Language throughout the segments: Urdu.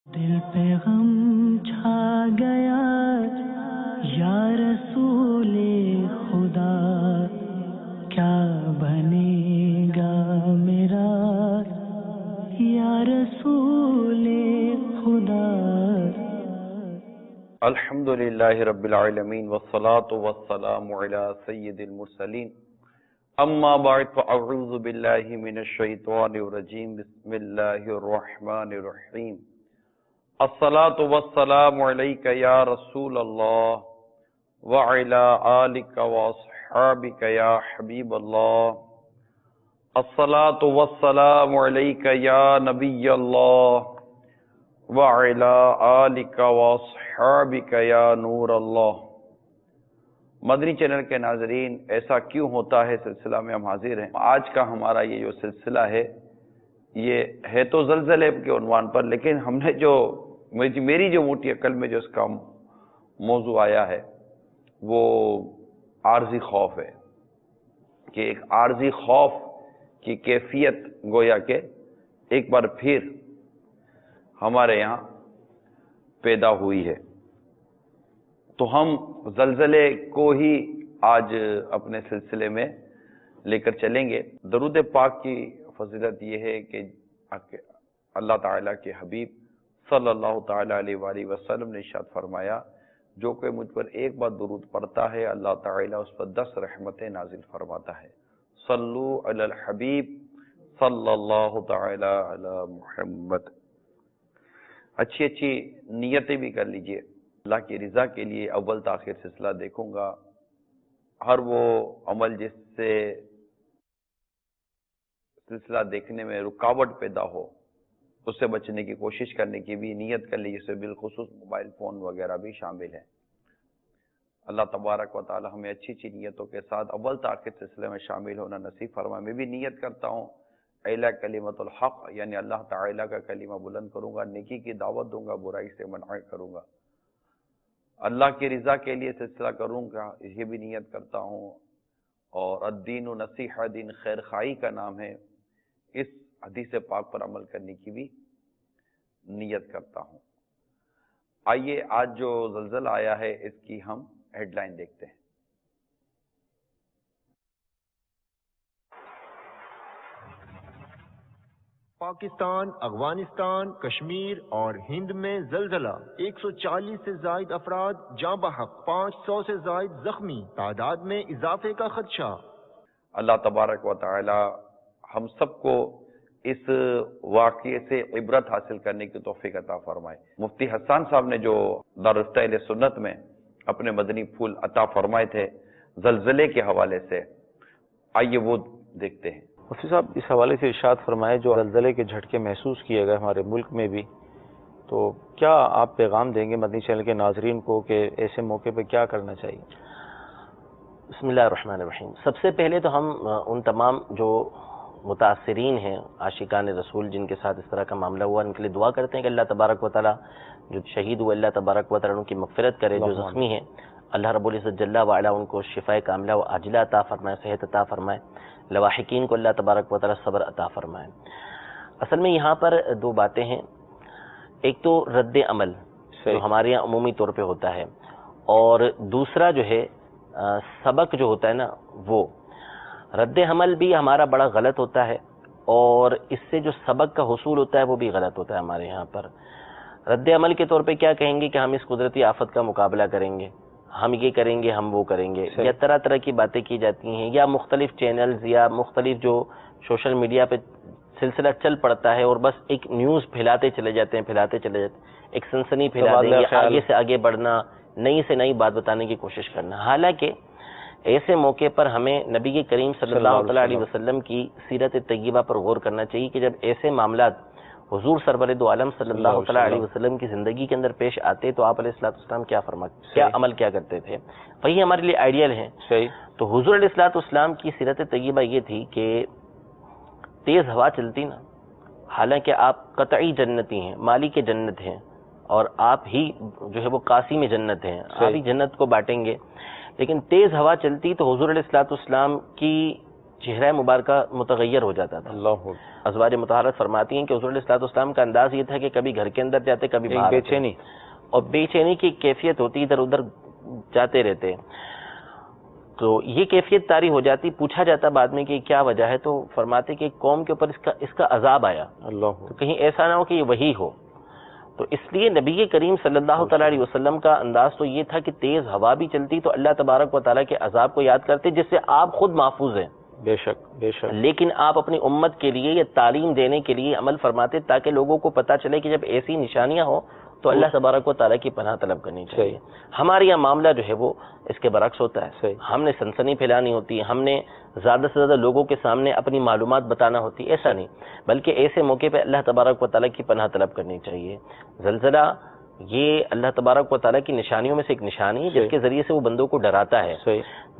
دل پہ غم چھا گیا یا رسول خدا، کیا بنے گا میرا یا رسول خدا۔ الحمدللہ رب العالمین والصلاة والسلام علی سید المرسلین، اما بعد فاعوذ باللہ من الشیطان الرجیم، بسم اللہ الرحمن الرحیم۔ الصلاة والسلام علیک یا رسول اللہ وعلی آلک واصحابک یا حبیب اللہ۔ الصلاة والسلام علیک یا نبی اللہ وعلی آلک واصحابک یا نور اللہ۔ مدنی چینل کے ناظرین، ایسا کیوں ہوتا ہے سلسلہ میں ہم حاضر ہیں۔ آج کا ہمارا یہ جو سلسلہ ہے، یہ ہے تو زلزلے کے عنوان پر، لیکن ہم نے جو میری جو موٹی عقل میں جو اس کا موضوع آیا ہے وہ عارضی خوف ہے، کہ ایک عارضی خوف کی کیفیت گویا کہ ایک بار پھر ہمارے یہاں پیدا ہوئی ہے۔ تو ہم زلزلے کو ہی آج اپنے سلسلے میں لے کر چلیں گے۔ درود پاک کی فضیلت یہ ہے کہ اللہ تعالیٰ کے حبیب صلی اللہ تعالیٰ علیہ وآلہ وسلم نے ارشاد فرمایا، جو کوئی مجھ پر ایک بار درود پڑھتا ہے اللہ تعالیٰ اس پر 10 رحمتیں نازل فرماتا ہے۔ صلو علی الحبیب صلی اللہ تعالیٰ علی محمد۔ اچھی اچھی نیتیں بھی کر لیجئے، اللہ کی رضا کے لیے اول تاخیر سلسلہ دیکھوں گا۔ ہر وہ عمل جس سے سلسلہ دیکھنے میں رکاوٹ پیدا ہو، اس سے بچنے کی کوشش کرنے کی بھی نیت کر لی، جس سے بالخصوص موبائل فون وغیرہ بھی شامل ہیں۔ اللہ تبارک و تعالی ہمیں اچھی اچھی نیتوں کے ساتھ اول تاخیر سلسلے میں شامل ہونا نصیب فرمائے۔ میں بھی نیت کرتا ہوں اعلیٰ کلمت الحق، یعنی اللہ تعالیٰ کا کلمہ بلند کروں گا، نیکی کی دعوت دوں گا، برائی سے منع کروں گا، اللہ کی رضا کے لیے سلسلہ کروں گا، یہ بھی نیت کرتا ہوں۔ اور الدین نصیحہ، دین خیر خواہی کا نام ہے، اس حدیث پاک پر عمل کرنے کی بھی نیت کرتا ہوں۔ آئیے آج جو زلزلہ آیا ہے اس کی ہم ہیڈ لائن دیکھتے ہیں۔ پاکستان، افغانستان، کشمیر اور ہند میں زلزلہ، 140 سے زائد افراد جاں بحق، 500 سے زائد زخمی، تعداد میں اضافے کا خدشہ۔ اللہ تبارک و تعالی ہم سب کو اس واقعے سے عبرت حاصل کرنے کی توفیق عطا فرمائے۔ مفتی حسان صاحب نے جو دارالفتہ اہل سنت میں اپنے مدنی پھول عطا فرمائے تھے زلزلے کے حوالے سے، آئیے وہ دیکھتے ہیں۔ مفتی صاحب اس حوالے سے ارشاد فرمائے، جو زلزلے کے جھٹکے محسوس کیے گئے ہمارے ملک میں بھی، تو کیا آپ پیغام دیں گے مدنی چینل کے ناظرین کو کہ ایسے موقع پہ کیا کرنا چاہیے؟ بسم اللہ الرحمن الرحیم۔ سب سے پہلے تو ہم ان تمام جو متاثرین ہیں، عاشقان رسول، جن کے ساتھ اس طرح کا معاملہ ہوا، ان کے لیے دعا کرتے ہیں کہ اللہ تبارک و تعالیٰ جو شہید ہوئے، اللہ تبارک و تعالیٰ ان کی مغفرت کرے، جو زخمی ہیں اللہ رب العزت جل وعلا ان کو شفاء کاملہ و عاجلہ عطا فرمائے، صحت عطا فرمائے، لواحقین کو اللہ تبارک و تعالیٰ صبر عطا فرمائے۔ اصل میں یہاں پر دو باتیں ہیں، ایک تو رد عمل جو ہمارے یہاں عمومی طور پہ ہوتا ہے، اور دوسرا جو ہے سبق جو ہوتا ہے نا، وہ رد عمل بھی ہمارا بڑا غلط ہوتا ہے، اور اس سے جو سبق کا حصول ہوتا ہے وہ بھی غلط ہوتا ہے ہمارے یہاں پر۔ رد عمل کے طور پہ کیا کہیں گے کہ ہم اس قدرتی آفت کا مقابلہ کریں گے، ہم یہ کریں گے، ہم وہ کریں گے، یا طرح طرح کی باتیں کی جاتی ہیں، یا مختلف چینلز یا مختلف جو سوشل میڈیا پہ سلسلہ چل پڑتا ہے، اور بس ایک نیوز پھیلاتے چلے جاتے ہیں، ایک سنسنی پھیلا دیں گے، آگے سے آگے بڑھنا، نئی سے نئی بات بتانے کی کوشش کرنا۔ حالانکہ ایسے موقع پر ہمیں نبی کریم صلی اللہ علیہ وسلم کی سیرت طیبہ پر غور کرنا چاہیے کہ جب ایسے معاملات حضور سرور دو عالم صلی اللہ علیہ وسلم کی زندگی کے اندر پیش آتے تو آپ علیہ السلام کیا فرماتے، کیا عمل کیا کرتے تھے، وہی ہمارے لیے آئیڈیل ہیں۔ تو حضور علیہ السلام کی سیرت طیبہ یہ تھی کہ تیز ہوا چلتی نا، حالانکہ آپ قطعی جنتی ہیں، مالک جنت ہیں، اور آپ ہی جو ہے وہ قاسم جنت ہیں، آپ ہی جنت کو بانٹیں گے، لیکن تیز ہوا چلتی تو حضور علیہ السلام کی چہرہ مبارکہ متغیر ہو جاتا تھا. اللہ ازواج مطہرات فرماتی ہیں کہ حضور علیہ الصلوۃ والسلام کا انداز یہ تھا کہ کبھی گھر کے اندر جاتے کبھی باہر بے آتے. چینی اور بے چینی کی کیفیت ہوتی, ادھر ادھر جاتے رہتے. تو یہ کیفیت طاری ہو جاتی. پوچھا جاتا بعد میں کہ کیا وجہ ہے, تو فرماتے کہ قوم کے اوپر اس کا عذاب آیا, اللہ تو کہیں ایسا نہ ہو کہ یہ وہی ہو. تو اس لیے نبی کریم صلی اللہ تعالیٰ علیہ وسلم کا انداز تو یہ تھا کہ تیز ہوا بھی چلتی تو اللہ تبارک و تعالیٰ کے عذاب کو یاد کرتے, جس سے آپ خود محفوظ ہیں. بے شک بے شک. لیکن آپ اپنی امت کے لیے یہ تعلیم دینے کے لیے عمل فرماتے تاکہ لوگوں کو پتہ چلے کہ جب ایسی نشانیاں ہوں تو اللہ تبارک و تعالیٰ کی پناہ طلب کرنی چاہیے. ہمارے یہاں معاملہ جو ہے وہ اس کے برعکس ہوتا ہے. ہم نے سنسنی پھیلانی ہوتی ہے, ہم نے زیادہ سے زیادہ لوگوں کے سامنے اپنی معلومات بتانا ہوتی ہے. ایسا نہیں, بلکہ ایسے موقع پہ اللہ تبارک و تعالیٰ کی پناہ طلب کرنی چاہیے. زلزلہ یہ اللہ تبارک و تعالیٰ کی نشانیوں میں سے ایک نشانی ہے جس کے ذریعے سے وہ بندوں کو ڈراتا ہے.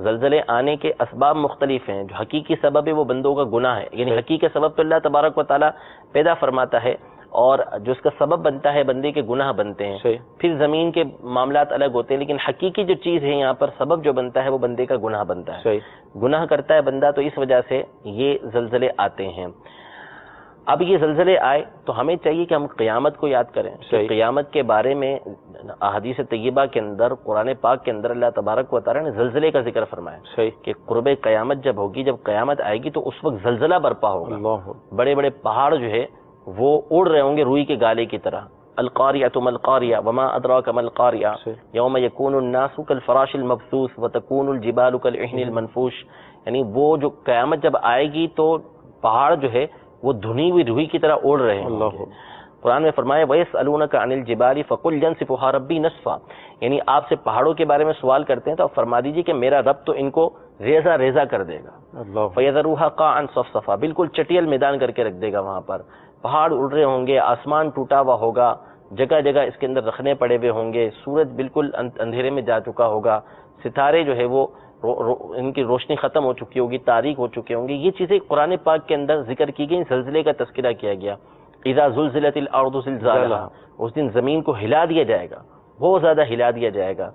زلزلے آنے کے اسباب مختلف ہیں. جو حقیقی سبب ہے وہ بندوں کا گناہ ہے, یعنی حقیقی سبب تو اللہ تبارک و تعالیٰ پیدا فرماتا ہے, اور جو اس کا سبب بنتا ہے بندے کے گناہ بنتے ہیں. پھر زمین کے معاملات الگ ہوتے ہیں, لیکن حقیقی جو چیز ہے یہاں پر سبب جو بنتا ہے وہ بندے کا گناہ بنتا ہے. گناہ کرتا ہے بندہ, تو اس وجہ سے یہ زلزلے آتے ہیں. اب یہ زلزلے آئے تو ہمیں چاہیے کہ ہم قیامت کو یاد کریں. قیامت کے بارے میں احادیث طیبہ کے اندر, قرآن پاک کے اندر اللہ تبارک و تعالیٰ نے زلزلے کا ذکر فرمایا کہ قرب قیامت جب ہوگی, جب قیامت آئے گی تو اس وقت زلزلہ برپا ہوگا. بڑے بڑے پہاڑ جو ہے وہ اڑ رہے ہوں گے روئی کے گالے کی طرح. القاریۃ ما القاریہ وما ادراک ما القاریہ یوم یکون الناس کالفراش المبثوث وتکون الجبال کالعہن المنفوش. یعنی وہ جو قیامت جب آئے گی تو پہاڑ جو ہے وہ دھنی ہوئی روئی کی طرح اڑ رہے ہیں. قرآن میں فرمایا وَيَسْأَلُونَكَ عَنِ الْجِبَالِ فَقُلْ يَنْسِفُهَا رَبِّي نَسْفًا. یعنی آپ سے پہاڑوں کے بارے میں سوال کرتے ہیں تو آپ فرما دیجیے کہ میرا رب تو ان کو ریزہ ریزہ کر دے گا. فَيَذَرُوهَا قَاعًا صَفْصَفًا, بالکل چٹیل میدان کر کے رکھ دے گا. وہاں پر پہاڑ اڑ رہے ہوں گے, آسمان ٹوٹا ہوا ہوگا, جگہ جگہ اس کے اندر رکھنے پڑے ہوئے ہوں گے, سورج بالکل اندھیرے میں جا چکا ہوگا, ستارے جو ہے وہ ان کی روشنی ختم ہو چکی ہوگی, تاریک ہو چکے ہوں گے. یہ چیزیں قرآن پاک کے اندر ذکر کی گئی. زلزلے کا تذکرہ کیا گیا. اذا زلزلت الارض زلزالها, اس دن زمین کو ہلا دیا جائے گا, بہت زیادہ ہلا دیا جائے گا.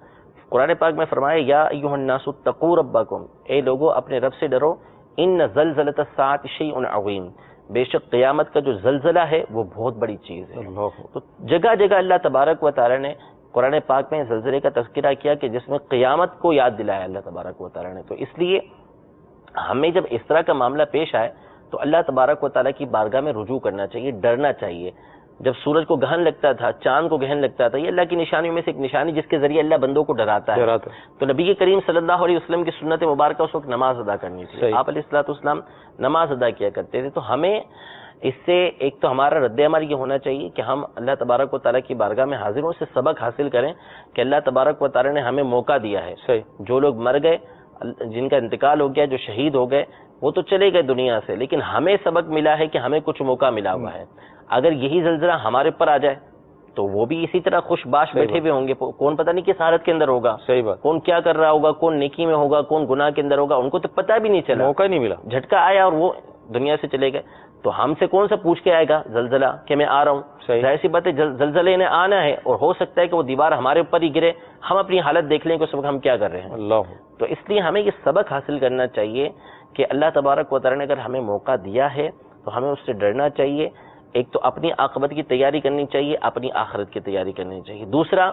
قرآن پاک میں فرمایا یا ایھا الناس اتقوا ربکم, اے لوگو اپنے رب سے ڈرو. ان زلزلۃ الساعۃ شیء عظیم, بے شک قیامت کا جو زلزلہ ہے وہ بہت بڑی چیز ہے. تو جگہ جگہ اللہ تبارک و تعالی نے قرآن پاک میں زلزلے کا تذکرہ کیا کہ جس میں قیامت کو یاد دلایا اللہ تبارک و تعالی نے. تو اس لیے ہمیں جب اس طرح کا معاملہ پیش آئے تو اللہ تبارک و تعالیٰ کی بارگاہ میں رجوع کرنا چاہیے, ڈرنا چاہیے. جب سورج کو گہن لگتا تھا, چاند کو گہن لگتا تھا, یہ اللہ کی نشانیوں میں سے ایک نشانی جس کے ذریعے اللہ بندوں کو ڈراتا ہے. تو نبی کریم صلی اللہ علیہ وسلم کی سنت مبارکہ اس وقت نماز ادا کرنی تھی. آپ علیہ الصلوۃ والسلام نماز ادا کیا کرتے تھے. تو ہمیں اس سے ایک تو ہمارا رد عمل یہ ہونا چاہیے کہ ہم اللہ تبارک و تعالیٰ کی بارگاہ میں حاضر ہوں, سے سبق حاصل کریں کہ اللہ تبارک و تعالیٰ نے ہمیں موقع دیا ہے. جو لوگ مر گئے, جن کا انتقال ہو گیا, جو شہید ہو گئے, وہ تو چلے گئے دنیا سے, لیکن ہمیں سبق ملا ہے کہ ہمیں کچھ موقع ملا ہوا ہے. اگر یہی زلزلہ ہمارے اوپر آ جائے تو وہ بھی اسی طرح خوش باش بیٹھے ہوئے ہوں گے. کون پتہ نہیں کس حالت کے اندر ہوگا, کون کیا کر رہا ہوگا, کون نیکی میں ہوگا, کون گناہ کے اندر ہوگا, ان کو تو پتہ بھی نہیں چلا, موقع نہیں ملا, جھٹکا آیا اور وہ دنیا سے چلے گئے. تو ہم سے کون سا پوچھ کے آئے گا زلزلہ کہ میں آ رہا ہوں؟ ظاہر سی بات ہے زلزلے نے آنا ہے, اور ہو سکتا ہے کہ وہ دیوار ہمارے اوپر ہی گرے, ہم اپنی حالت دیکھ لیں کہ اس وقت ہم کیا کر رہے ہیں. تو اس لیے ہمیں یہ سبق حاصل کرنا چاہیے کہ اللہ تبارک و تعالیٰ نے اگر ہمیں موقع دیا ہے تو ہمیں اس سے ڈرنا چاہیے. ایک تو اپنی عاقبت کی تیاری کرنی چاہیے, اپنی آخرت کی تیاری کرنی چاہیے. دوسرا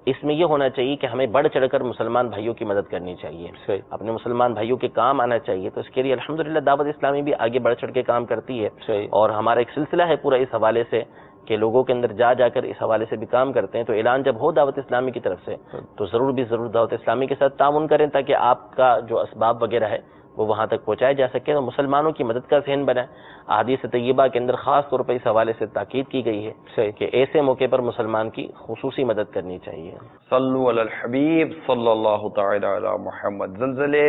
اس میں یہ ہونا چاہیے کہ ہمیں بڑھ چڑھ کر مسلمان بھائیوں کی مدد کرنی چاہیے, اپنے مسلمان بھائیوں کے کام آنا چاہیے. تو اس کے لیے الحمدللہ دعوت اسلامی بھی آگے بڑھ چڑھ کے کام کرتی ہے, اور ہمارا ایک سلسلہ ہے پورا اس حوالے سے کہ لوگوں کے اندر جا جا کر اس حوالے سے بھی کام کرتے ہیں. تو اعلان جب ہو دعوت اسلامی کی طرف سے تو ضرور دعوت اسلامی کے ساتھ تعاون کریں تاکہ آپ کا جو اسباب وغیرہ ہے وہ وہاں تک پہنچایا جا سکے, تو مسلمانوں کی مدد کا ذہن بنائیں. احادیث طیبہ کے اندر خاص طور پر اس حوالے سے تاکید کی گئی ہے کہ ایسے موقع پر مسلمان کی خصوصی مدد کرنی چاہیے. صلو علی الحبیب صلی اللہ تعالی علی محمد. زلزلے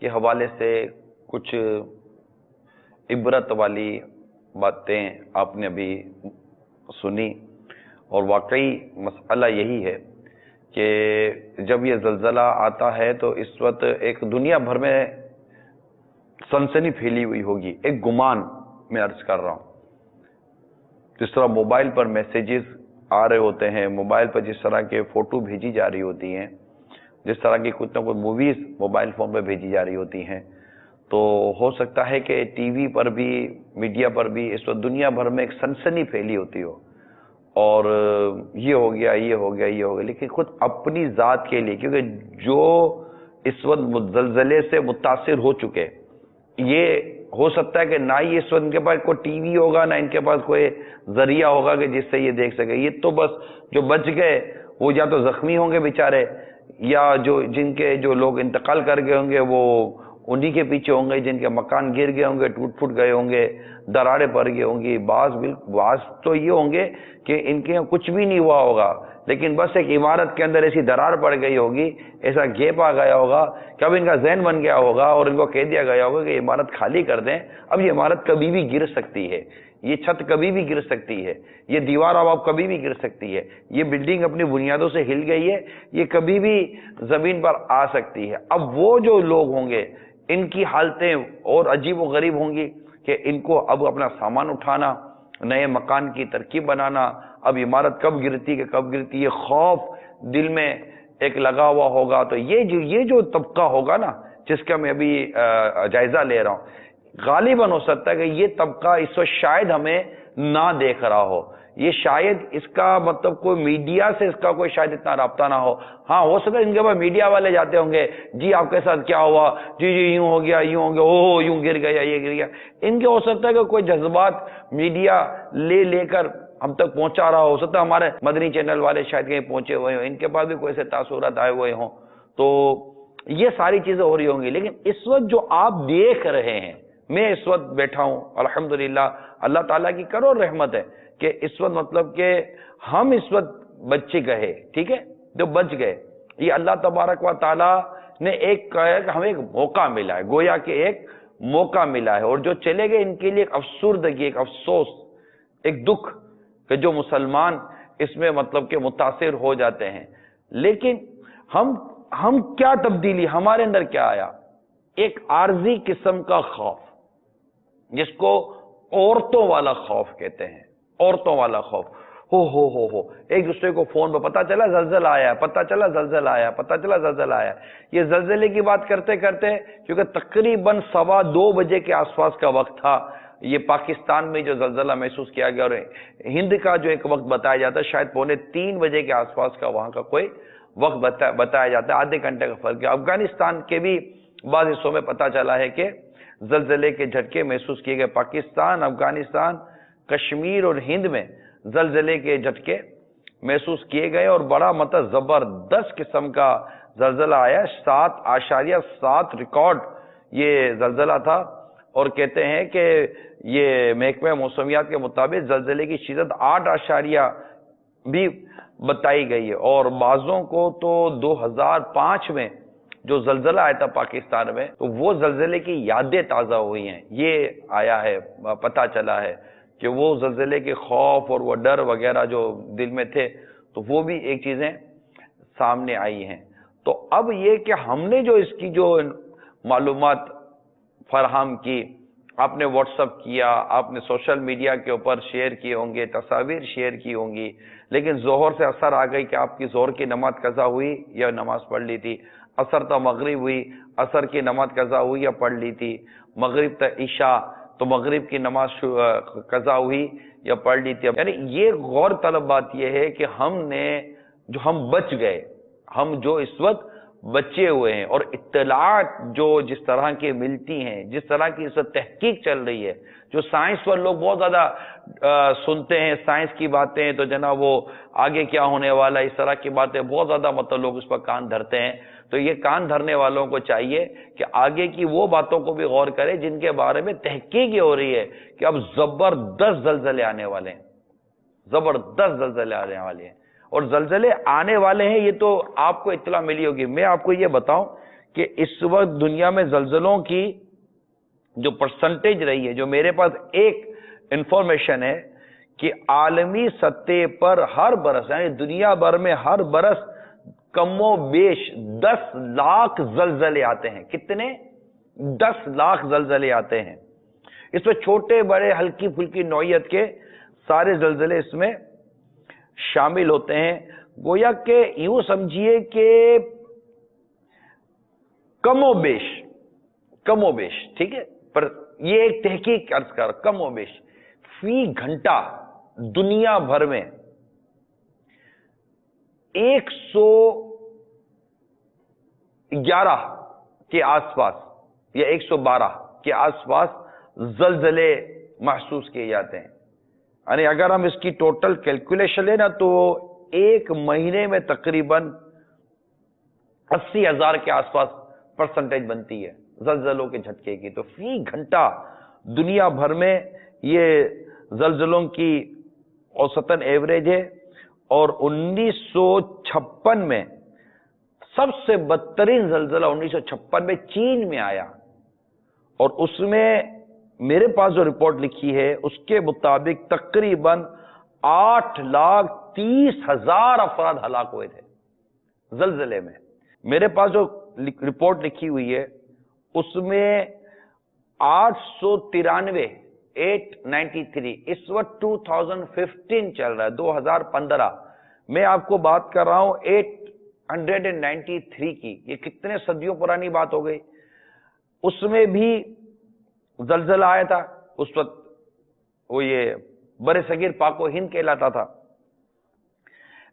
کے حوالے سے کچھ عبرت والی باتیں آپ نے ابھی سنی, اور واقعی مسئلہ یہی ہے کہ جب یہ زلزلہ آتا ہے تو اس وقت ایک دنیا بھر میں سنسنی پھیلی ہوئی ہوگی. ایک گمان میں عرض کر رہا ہوں, جس طرح موبائل پر میسیجز آ رہے ہوتے ہیں, موبائل پر جس طرح کے فوٹو بھیجی جا رہی ہوتی ہیں, جس طرح کی کچھ نہ کچھ موویز موبائل فون پہ بھیجی جا رہی ہوتی ہیں, تو ہو سکتا ہے کہ ٹی وی پر بھی میڈیا پر بھی اس وقت دنیا بھر میں ایک سنسنی پھیلی ہوتی ہو اور یہ ہو گیا یہ ہو گیا یہ ہو گیا، لیکن خود اپنی ذات کے لیے، کیونکہ جو اس وقت زلزلے سے متاثر ہو چکے، یہ ہو سکتا ہے کہ نہ ہی اس وقت ان کے پاس کوئی ٹی وی ہوگا، نہ ان کے پاس کوئی ذریعہ ہوگا کہ جس سے یہ دیکھ سکے. یہ تو بس جو بچ گئے وہ یا تو زخمی ہوں گے بیچارے، یا جن کے جو لوگ انتقال کر گئے ہوں گے وہ انہی کے پیچھے ہوں گے، جن کے مکان گر گئے ہوں گے، ٹوٹ پھوٹ گئے ہوں گے، دراریں پڑ گئی ہوں گی. بعض تو یہ ہوں گے کہ ان کے یہاں کچھ بھی نہیں ہوا ہوگا، لیکن بس ایک عمارت کے اندر ایسی درار پڑ گئی ہوگی، ایسا گیپ آ گیا ہوگا کہ اب ان کا ذہن بن گیا ہوگا اور ان کو کہہ دیا گیا ہوگا کہ یہ عمارت خالی کر دیں. اب یہ عمارت کبھی بھی گر سکتی ہے، یہ چھت کبھی بھی گر سکتی ہے، یہ دیوار اب کبھی بھی گر سکتی ہے، یہ بلڈنگ اپنی بنیادوں سے ہل گئی ہے، یہ کبھی بھی زمین پر آ سکتی ہے. اب وہ جو لوگ ہوں گے ان کی حالتیں اور عجیب و غریب ہوں گی کہ ان کو اب اپنا سامان اٹھانا، نئے مکان کی ترکیب بنانا، اب عمارت کب گرتی کہ کب گرتی، یہ خوف دل میں ایک لگا ہوا ہوگا. تو یہ جو طبقہ ہوگا نا جس کا میں ابھی جائزہ لے رہا ہوں، غالباً ہو سکتا ہے کہ یہ طبقہ اس وقت شاید ہمیں نہ دیکھ رہا ہو، یہ شاید اس کا مطلب کوئی میڈیا سے اس کا کوئی شاید اتنا رابطہ نہ ہو. ہاں ہو سکتا ہے ان کے پاس میڈیا والے جاتے ہوں گے، جی آپ کے ساتھ کیا ہوا، جی یوں ہو گیا یوں ہو گیا، اوہ یوں گر گیا یہ گر گیا. ان کے ہو سکتا ہے کہ کوئی جذبات میڈیا لے کر ہم تک پہنچا رہا ہو سکتا ہے ہمارے مدنی چینل والے شاید کہیں پہنچے ہوئے ہوں، ان کے پاس بھی کوئی ایسے تاثرات آئے ہوئے ہوں. تو یہ ساری چیزیں ہو رہی ہوں گی. لیکن اس وقت جو آپ دیکھ رہے ہیں، میں اس وقت بیٹھا ہوں الحمدللہ، اللہ تعالیٰ کی کروڑ رحمت ہے کہ اس وقت مطلب کہ ہم اس وقت بچ گئے، ٹھیک ہے، جو بچ گئے یہ اللہ تبارک و تعالیٰ نے ایک کہا کہ ہمیں ایک موقع ملا ہے، گویا کہ ایک موقع ملا ہے. اور جو چلے گئے ان کے لیے ایک افسردگی، ایک افسوس، ایک دکھ کہ جو مسلمان اس میں مطلب کہ متاثر ہو جاتے ہیں. لیکن ہم کیا تبدیلی ہمارے اندر کیا آیا؟ ایک عارضی قسم کا خوف، جس کو عورتوں والا خوف کہتے ہیں، عورتوں والا خوف. ہو ایک دوسرے کو فون پہ پتہ چلا زلزلہ آیا، پتہ چلا زلزلہ آیا، پتہ چلا زلزلہ آیا. یہ زلزلے کی بات کرتے کرتے کیونکہ تقریباً 2:15 بجے کے آس پاس کا وقت تھا یہ پاکستان میں جو زلزلہ محسوس کیا گیا، اور ہند کا جو ایک وقت بتایا جاتا ہے شاید 2:45 بجے کے آس پاس کا وہاں کا کوئی وقت بتایا جاتا ہے، آدھے گھنٹے کا فرق ہے. افغانستان کے بھی بعض حصوں میں پتہ چلا ہے کہ زلزلے کے جھٹکے محسوس کیے گئے. پاکستان، افغانستان، کشمیر اور ہند میں زلزلے کے جھٹکے محسوس کیے گئے اور بڑا مطلب زبردست قسم کا زلزلہ آیا. 7.7 ریکارڈ یہ زلزلہ تھا. اور کہتے ہیں کہ یہ محکمہ موسمیات کے مطابق زلزلے کی شدت 8 بھی بتائی گئی ہے. اور بعضوں کو تو 2005 میں جو زلزلہ آیا تھا پاکستان میں، تو وہ زلزلے کی یادیں تازہ ہوئی ہیں. یہ آیا ہے، پتہ چلا ہے کہ وہ زلزلے کے خوف اور وہ ڈر وغیرہ جو دل میں تھے تو وہ بھی ایک چیزیں سامنے آئی ہیں. تو اب یہ کہ ہم نے جو اس کی جو معلومات فراہم کی، آپ نے واٹس اپ کیا، آپ نے سوشل میڈیا کے اوپر شیئر کیے ہوں گے، تصاویر شیئر کی ہوں گی، لیکن ظہر سے اثر آ گئی کہ آپ کی ظہر کی نماز قضا ہوئی یا نماز پڑھ لی تھی، اثر تا مغرب ہوئی، اثر کی نماز قضا ہوئی یا پڑھ لی تھی، مغرب تا عشاء تو مغرب کی نماز قضا ہوئی یا پڑھ لی تھی. یعنی یہ غور طلب بات یہ ہے کہ ہم بچ گئے، ہم جو اس وقت بچے ہوئے ہیں، اور اطلاعات جو جس طرح کی ملتی ہیں، جس طرح کی اس وقت تحقیق چل رہی ہے، جو سائنس پر لوگ بہت زیادہ سنتے ہیں، سائنس کی باتیں تو جناب وہ آگے کیا ہونے والا، اس طرح کی باتیں بہت زیادہ مطلب لوگ اس پر کان دھرتے ہیں. تو یہ کان دھرنے والوں کو چاہیے کہ آگے کی وہ باتوں کو بھی غور کرے جن کے بارے میں تحقیق یہ ہو رہی ہے کہ اب زبردست زلزلے آنے والے ہیں، زبردست زلزلے آنے والے ہیں. اور زلزلے آنے والے ہیں یہ تو آپ کو اطلاع ملی ہوگی. میں آپ کو یہ بتاؤں کہ اس وقت دنیا میں زلزلوں کی جو پرسنٹیج رہی ہے، جو میرے پاس ایک انفارمیشن ہے کہ عالمی سطح پر ہر برس، یعنی دنیا بھر میں ہر برس کم و بیش 10 لاکھ زلزلے آتے ہیں. کتنے؟ 10 لاکھ زلزلے آتے ہیں. اس میں چھوٹے بڑے ہلکی پھلکی نوعیت کے سارے زلزلے اس میں شامل ہوتے ہیں. گویا کہ یوں سمجھیے کہ کم و کم و بیش، ٹھیک ہے، پر یہ ایک تحقیق عرض کر، کم و بیش فی گھنٹہ دنیا بھر میں 111 کے آس پاس یا 112 کے آس پاس زلزلے محسوس کیے جاتے ہیں. یعنی اگر ہم اس کی ٹوٹل کیلکولیشن لیں نا تو ایک مہینے میں تقریباً 80,000 کے آس پاس پرسنٹیج بنتی ہے زلزلوں کے جھٹکے کی. تو فی گھنٹہ دنیا بھر میں یہ زلزلوں کی اوسطاً ایوریج ہے. اور 1956 میں سب سے بدترین زلزلہ 1956 میں چین میں آیا، اور اس میں میرے پاس جو رپورٹ لکھی ہے اس کے مطابق تقریباً 8,30,000 افراد ہلاک ہوئے تھے زلزلے میں. میرے پاس جو رپورٹ لکھی ہوئی ہے اس میں 893 اس وقت 2015 چل رہا ہے، 2015 میں آپ کو بات کر رہا ہوں 893 کی. یہ کتنے صدیوں پرانی بات ہو گئی. اس میں بھی زلزلہ آیا تھا، اس وقت وہ یہ بر صغیر پاک و ہند کہلاتا تھا.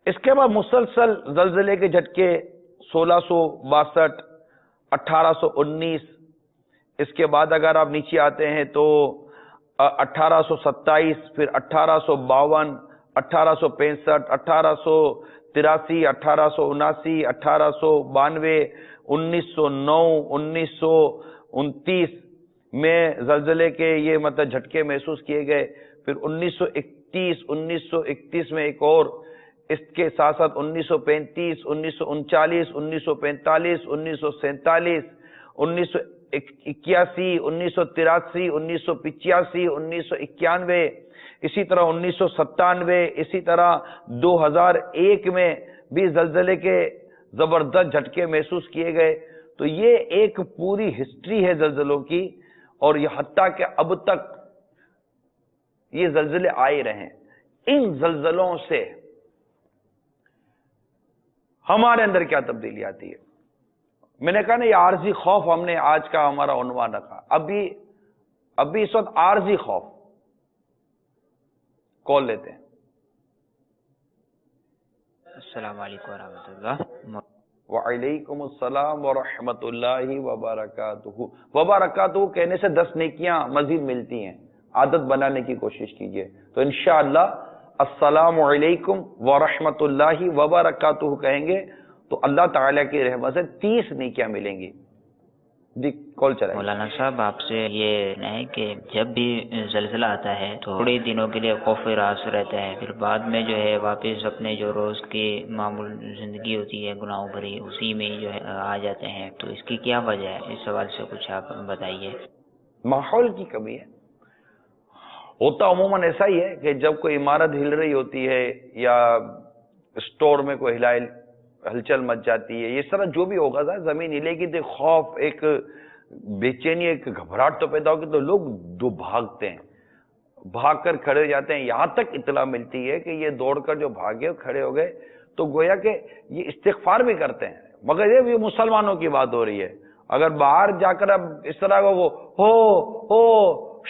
اس کے بعد مسلسل زلزلے کے جھٹکے 1662 1819. اس کے بعد اگر آپ نیچے آتے ہیں تو 1827، پھر 1852، 1865، 1883، 1879، 1892، 1909، 1929 میں زلزلے کے یہ مطلب جھٹکے محسوس کیے گئے. پھر 1931 میں ایک اور، اس کے ساتھ ساتھ 1935، 1939، 1945، 1947، 1981، 1983، 1985، 1991، اسی طرح 1997، اسی طرح 2001 میں بھی زلزلے کے زبردست جھٹکے محسوس کیے گئے. تو یہ ایک پوری ہسٹری ہے زلزلوں کی، اور یہ حتیٰ کہ اب تک یہ زلزلے آئے رہے. ان زلزلوں سے ہمارے اندر کیا تبدیلی آتی ہے؟ میں نے کہا نا یہ عارضی خوف ہم نے آج کا ہمارا عنوان رکھا. ابھی اس وقت عارضی خوف. کال لیتے ہیں. السلام علیکم ورحمۃ اللہ. وعلیکم السلام ورحمۃ اللہ وبرکاتہ. وبرکاتہ کہنے سے 10 نیکیاں مزید ملتی ہیں. عادت بنانے کی کوشش کیجئے. تو انشاءاللہ السلام علیکم ورحمۃ اللہ وبرکاتہ کہیں گے تو اللہ تعالیٰ کی رحمت سے 30 نیکیاں ملیں گی. جی کال چلائیں. مولانا صاحب آپ سے یہ ہے کہ جب بھی زلزلہ آتا ہے تو تھوڑے دنوں کے لیے خوف راس رہتا ہے، پھر بعد میں جو ہے واپس اپنے جو روز کی معمول زندگی ہوتی ہے گناہوں بھری اسی میں جو ہے آ جاتے ہیں. تو اس کی کیا وجہ ہے؟ اس سوال سے کچھ آپ بتائیے. ماحول کی کمی ہے. ہوتا عموماً ایسا ہی ہے کہ جب کوئی عمارت ہل رہی ہوتی ہے یا اسٹور میں کوئی ہلچل مچ جاتی ہے، اس طرح جو بھی ہوگا زمین ہلے گی تو خوف، ایک بے چینی، ایک گھبراہٹ تو پیدا ہوگی، تو لوگ جو بھاگتے ہیں، بھاگ کر کھڑے ہو جاتے ہیں. یہاں تک اطلاع ملتی ہے کہ یہ دوڑ کر جو بھاگے کھڑے ہو گئے تو گویا کہ یہ استغفار بھی کرتے ہیں. مگر یہ مسلمانوں کی بات ہو رہی ہے. اگر باہر جا کر اب اس طرح کا وہ ہو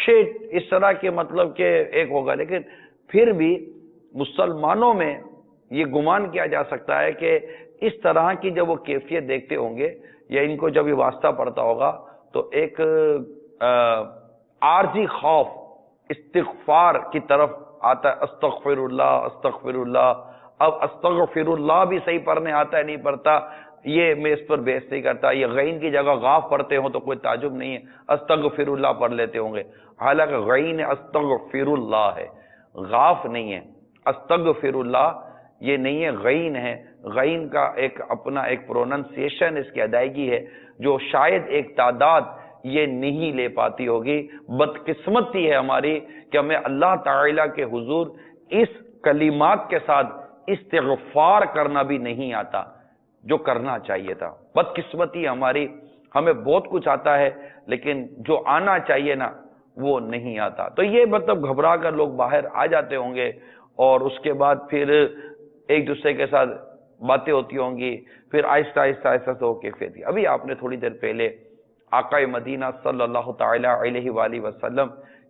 شیٹ اس طرح کے مطلب کہ ایک ہوگا، لیکن پھر بھی مسلمانوں میں یہ گمان کیا جا سکتا ہے کہ اس طرح کی جب وہ کیفیت دیکھتے ہوں گے یا ان کو جب یہ واسطہ پڑتا ہوگا تو ایک عارضی خوف استغفار کی طرف آتا ہے. استغفر اللہ استغفر اللہ. اب استغفر اللہ بھی صحیح پڑھنے آتا ہے نہیں پڑھتا، یہ میں اس پر بحث نہیں کرتا. یہ غین کی جگہ غاف پڑھتے ہوں تو کوئی تعجب نہیں ہے، استغفر اللہ پڑھ لیتے ہوں گے. حالانکہ غین استغفر اللہ ہے، غاف نہیں ہے. استغفر اللہ یہ نہیں ہے، غین ہے. غین کا ایک اپنا ایک پروننسیشن، اس کی ادائیگی ہے جو شاید ایک تعداد یہ نہیں لے پاتی ہوگی. بدقسمتی ہے ہماری کہ ہمیں اللہ تعالیٰ کے حضور اس کلمات کے ساتھ استغفار کرنا بھی نہیں آتا جو کرنا چاہیے تھا. بدقسمتی ہماری، ہمیں بہت کچھ آتا ہے لیکن جو آنا چاہیے نا وہ نہیں آتا. تو یہ مطلب گھبرا کر لوگ باہر آ جاتے ہوں گے اور اس کے بعد پھر ایک دوسرے کے ساتھ باتیں ہوتی ہوں گی، پھر آہستہ آہستہ آہستہ سے وہ کیفیت. ابھی آپ نے تھوڑی دیر پہلے آقا مدینہ صلی اللہ تعالی علیہ وآلہ وسلم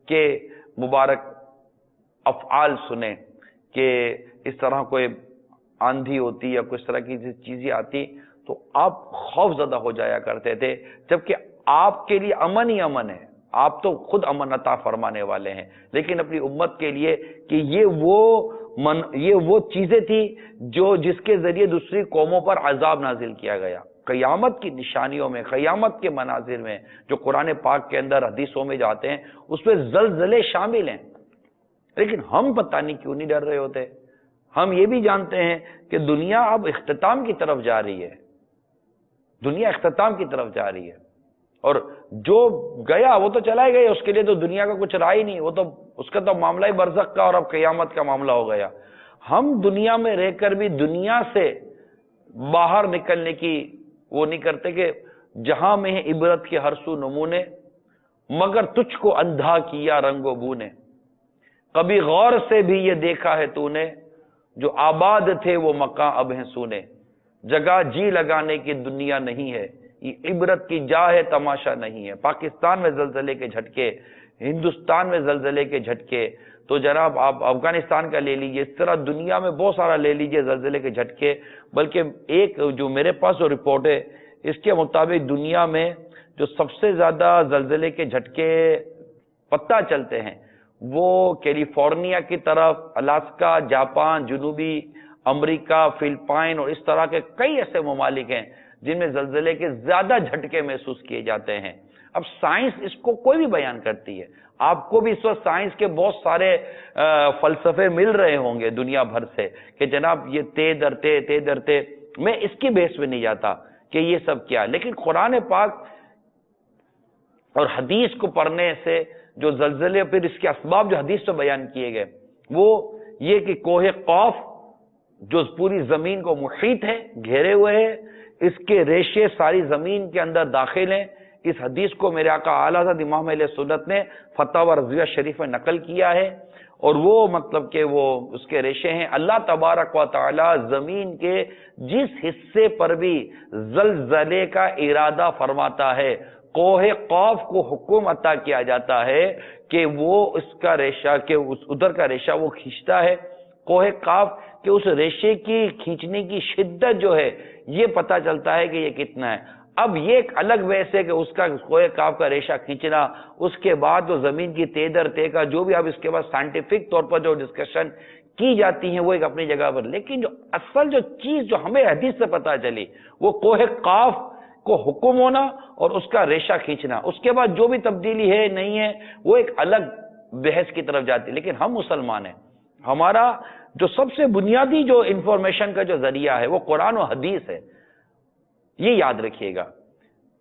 کے مبارک افعال سنیں کہ اس طرح کوئی آندھی ہوتی یا کچھ طرح کی چیزیں آتی تو آپ خوف زدہ ہو جایا کرتے تھے، جبکہ آپ کے لیے امن ہی امن ہے، آپ تو خود امن عطا فرمانے والے ہیں، لیکن اپنی امت کے لیے کہ یہ وہ چیزیں تھی جو جس کے ذریعے دوسری قوموں پر عذاب نازل کیا گیا۔ قیامت کی نشانیوں میں، قیامت کے مناظر میں جو قرآن پاک کے اندر حدیثوں میں جاتے ہیں اس میں زلزلے شامل ہیں، لیکن ہم پتہ نہیں کیوں نہیں ڈر رہے ہوتے۔ ہم یہ بھی جانتے ہیں کہ دنیا اب اختتام کی طرف جا رہی ہے، دنیا اختتام کی طرف جا رہی ہے، اور جو گیا وہ تو چلا ہی گیا، اس کے لیے تو دنیا کا کچھ رہا ہی نہیں، وہ تو اس کا تو معاملہ ہی برزخ کا اور اب قیامت کا معاملہ ہو گیا۔ ہم دنیا میں رہ کر بھی دنیا سے باہر نکلنے کی وہ نہیں کرتے کہ جہاں میں ہے عبرت کے ہر سو نمونے، مگر تجھ کو اندھا کیا رنگ و بو نے، کبھی غور سے بھی یہ دیکھا ہے تو نے، جو آباد تھے وہ مکان اب ہیں سونے، جگہ جی لگانے کی دنیا نہیں ہے، یہ عبرت کی جا ہے تماشا نہیں ہے۔ پاکستان میں زلزلے کے جھٹکے، ہندوستان میں زلزلے کے جھٹکے، تو جناب آپ افغانستان کا لے لیجئے، اس طرح دنیا میں بہت سارا لے لیجئے زلزلے کے جھٹکے، بلکہ ایک جو میرے پاس جو رپورٹ ہے اس کے مطابق دنیا میں جو سب سے زیادہ زلزلے کے جھٹکے پتہ چلتے ہیں وہ کیلیفورنیا کی طرف، الاسکا، جاپان، جنوبی امریکہ، فلپائن اور اس طرح کے کئی ایسے ممالک ہیں جن میں زلزلے کے زیادہ جھٹکے محسوس کیے جاتے ہیں۔ اب سائنس اس کو کوئی بھی بیان کرتی ہے، آپ کو بھی اس وقت سائنس کے بہت سارے فلسفے مل رہے ہوں گے دنیا بھر سے کہ جناب یہ تے درتے، میں اس کی بحث میں نہیں جاتا کہ یہ سب کیا، لیکن قرآن پاک اور حدیث کو پڑھنے سے جو زلزلے پھر اس کے اسباب جو حدیث میں بیان کیے گئے وہ یہ کہ کوہ قاف جو پوری زمین کو محیط ہے، گھیرے ہوئے ہے، اس کے ریشے ساری زمین کے اندر داخل ہیں۔ اس حدیث کو میرے آقا اعلیٰ حضرت امام اہل سنت نے فتاوی رضویہ شریف میں نقل کیا ہے، اور وہ مطلب کہ وہ اس کے ریشے ہیں اللہ تبارک و تعالی زمین کے جس حصے پر بھی زلزلے کا ارادہ فرماتا ہے، کوہ قاف کو حکم عطا کیا جاتا ہے کہ وہ اس کا ریشہ کہ ادھر کا ریشہ وہ کھینچتا ہے، کوہ قاف کہ اس ریشے کی کھینچنے کی شدت جو ہے یہ پتہ چلتا ہے کہ یہ کتنا ہے۔ اب یہ ایک الگ بحث ہے کہ اس کا کوہ قاف کا ریشہ کھینچنا، اس کے بعد جو زمین کی تے در تے کا جو بھی اب اس کے بعد سائنٹیفک طور پر جو ڈسکشن کی جاتی ہیں وہ ایک اپنی جگہ پر، لیکن جو اصل جو چیز جو ہمیں حدیث سے پتہ چلی وہ کوہ قاف کو حکم ہونا اور اس کا ریشہ کھینچنا، اس کے بعد جو بھی تبدیلی ہے نہیں ہے وہ ایک الگ بحث کی طرف جاتی ہے۔ لیکن ہم مسلمان ہیں، ہمارا جو سب سے بنیادی جو انفارمیشن کا جو ذریعہ ہے وہ قرآن و حدیث ہے، یہ یاد رکھیے گا۔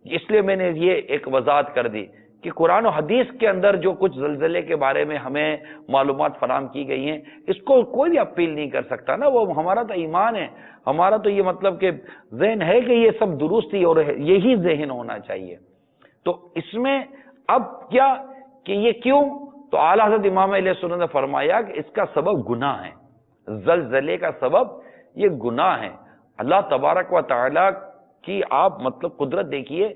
اس لیے میں نے یہ ایک وضاحت کر دی کہ قرآن و حدیث کے اندر جو کچھ زلزلے کے بارے میں ہمیں معلومات فراہم کی گئی ہیں اس کو کوئی بھی اپیل نہیں کر سکتا نا، وہ ہمارا تو ایمان ہے، ہمارا تو یہ مطلب کہ ذہن ہے کہ یہ سب درست ہی اور یہی ذہن ہونا چاہیے۔ تو اس میں اب کیا کہ یہ کیوں، تو اعلیٰ حضرت امام علیہ السنت نے فرمایا کہ اس کا سبب گناہ ہے، زلزلے کا سبب یہ گناہ ہے۔ اللہ تبارک و تعالی کی آپ مطلب قدرت دیکھیے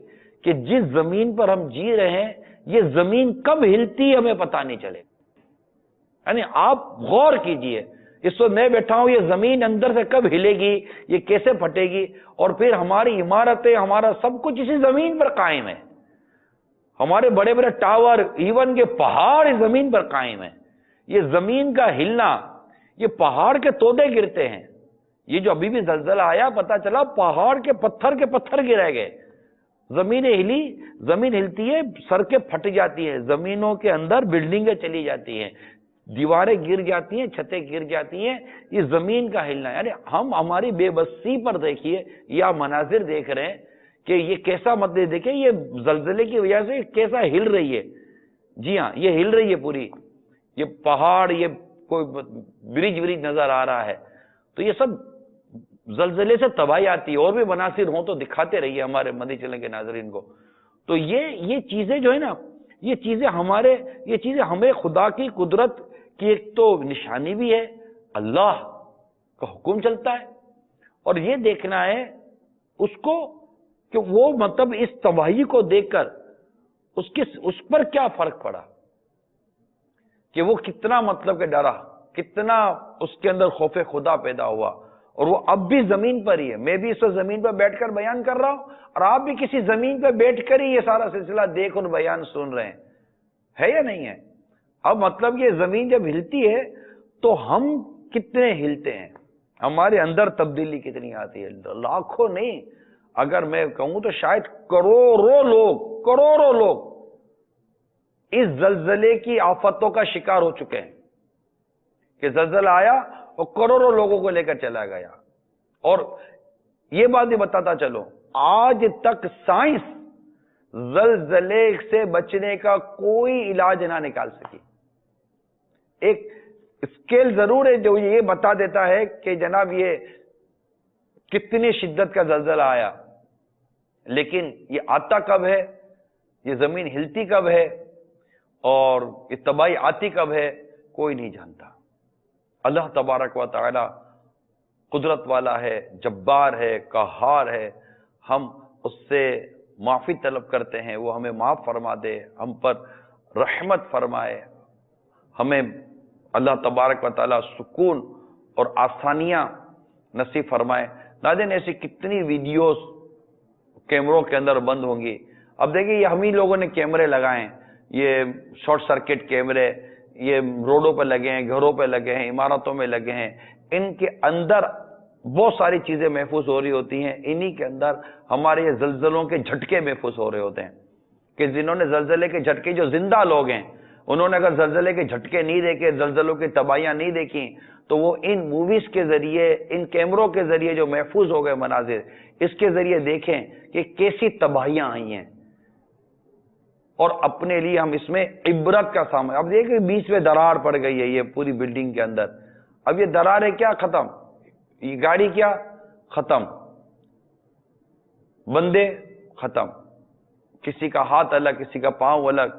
کہ جس زمین پر ہم جی رہے ہیں یہ زمین کب ہلتی ہمیں پتہ نہیں چلے، یعنی آپ غور کیجئے، اس وقت میں بیٹھا ہوں یہ زمین اندر سے کب ہلے گی، یہ کیسے پھٹے گی، اور پھر ہماری عمارتیں ہمارا سب کچھ اسی زمین پر قائم ہے، ہمارے بڑے بڑے ٹاور ایون کے پہاڑ اس زمین پر قائم ہیں۔ یہ زمین کا ہلنا، یہ پہاڑ کے تودے گرتے ہیں، یہ جو ابھی بھی زلزلہ آیا پتا چلا پہاڑ کے پتھر گرے گئے، زمینیں ہلی، زمین ہلتی ہے، سڑکیں پھٹ جاتی ہیں، زمینوں کے اندر بلڈنگیں چلی جاتی ہیں، دیواریں گر جاتی ہیں، چھتیں گر جاتی ہیں، یہ زمین کا ہلنا، یعنی ہم ہماری بے بسی پر دیکھیے یا مناظر دیکھ رہے ہیں کہ یہ کیسا مطلب دیکھیں یہ زلزلے کی وجہ سے کیسا ہل رہی ہے، جی ہاں یہ ہل رہی ہے پوری، یہ پہاڑ، یہ کوئی برج نظر آ رہا ہے، تو یہ سب زلزلے سے تباہی آتی ہے، اور بھی مناظر ہوں تو دکھاتے رہیے ہمارے مدنی چینل کے ناظرین کو۔ تو یہ چیزیں جو ہے نا، یہ چیزیں ہمیں خدا کی قدرت کی ایک تو نشانی بھی ہے، اللہ کا حکم چلتا ہے، اور یہ دیکھنا ہے اس کو کہ کہ وہ مطلب اس تباہی کو دیکھ کر اس پر کیا فرق پڑا کہ وہ کتنا مطلب کہ ڈرا، کتنا اس کے اندر خوف خدا پیدا ہوا. اور وہ اب بھی زمین پر ہی ہے. میں بھی اس وقت زمین پر بیٹھ کر بیان کر رہا ہوں اور آپ بھی کسی زمین پہ بیٹھ کر ہی یہ سارا سلسلہ دیکھ اور بیان سن رہے ہیں. ہے یا نہیں ہے؟ اب مطلب یہ زمین جب ہلتی ہے تو ہم کتنے ہلتے ہیں، ہمارے اندر تبدیلی کتنی آتی ہے. لاکھوں نہیں، اگر میں کہوں تو شاید کروڑوں لوگ اس زلزلے کی آفتوں کا شکار ہو چکے ہیں کہ زلزلہ آیا اور کروڑوں لوگوں کو لے کر چلا گیا. اور یہ بات بھی بتاتا چلو، آج تک سائنس زلزلے سے بچنے کا کوئی علاج نہ نکال سکی. ایک اسکیل ضرور ہے جو یہ بتا دیتا ہے کہ جناب یہ کتنی شدت کا زلزلہ آیا، لیکن یہ آتا کب ہے، یہ زمین ہلتی کب ہے اور یہ تباہی آتی کب ہے، کوئی نہیں جانتا. اللہ تبارک و تعالی قدرت والا ہے، جبار ہے، قہار ہے. ہم اس سے معافی طلب کرتے ہیں، وہ ہمیں معاف فرما دے، ہم پر رحمت فرمائے، ہمیں اللہ تبارک و تعالی سکون اور آسانیاں نصیب فرمائے. ناظرین ایسی کتنی ویڈیوز کیمروں کے اندر بند ہوں گی. اب دیکھیں یہ ہم ہی لوگوں نے کیمرے لگائے ہیں، یہ شارٹ سرکٹ کیمرے، یہ روڈوں پہ لگے ہیں، گھروں پہ لگے ہیں، عمارتوں میں لگے ہیں. ان کے اندر بہت ساری چیزیں محفوظ ہو رہی ہوتی ہیں. انہی کے اندر ہمارے یہ زلزلوں کے جھٹکے محفوظ ہو رہے ہوتے ہیں کہ جنہوں نے زلزلے کے جھٹکے، جو زندہ لوگ ہیں، انہوں نے اگر زلزلے کے جھٹکے نہیں دیکھے، زلزلوں کی تباہیاں نہیں دیکھی، تو وہ ان موویز کے ذریعے، ان کیمروں کے ذریعے جو محفوظ ہو گئے مناظر، اس کے ذریعے دیکھیں کہ کیسی تباہیاں آئی ہیں اور اپنے لیے ہم اس میں عبرت کا سامنے. اب دیکھیں بیچ میں درار پڑ گئی ہے یہ پوری بلڈنگ کے اندر. اب یہ درار ہے کیا؟ ختم. یہ گاڑی کیا؟ ختم. بندے ختم. کسی کا ہاتھ الگ، کسی کا پاؤں الگ،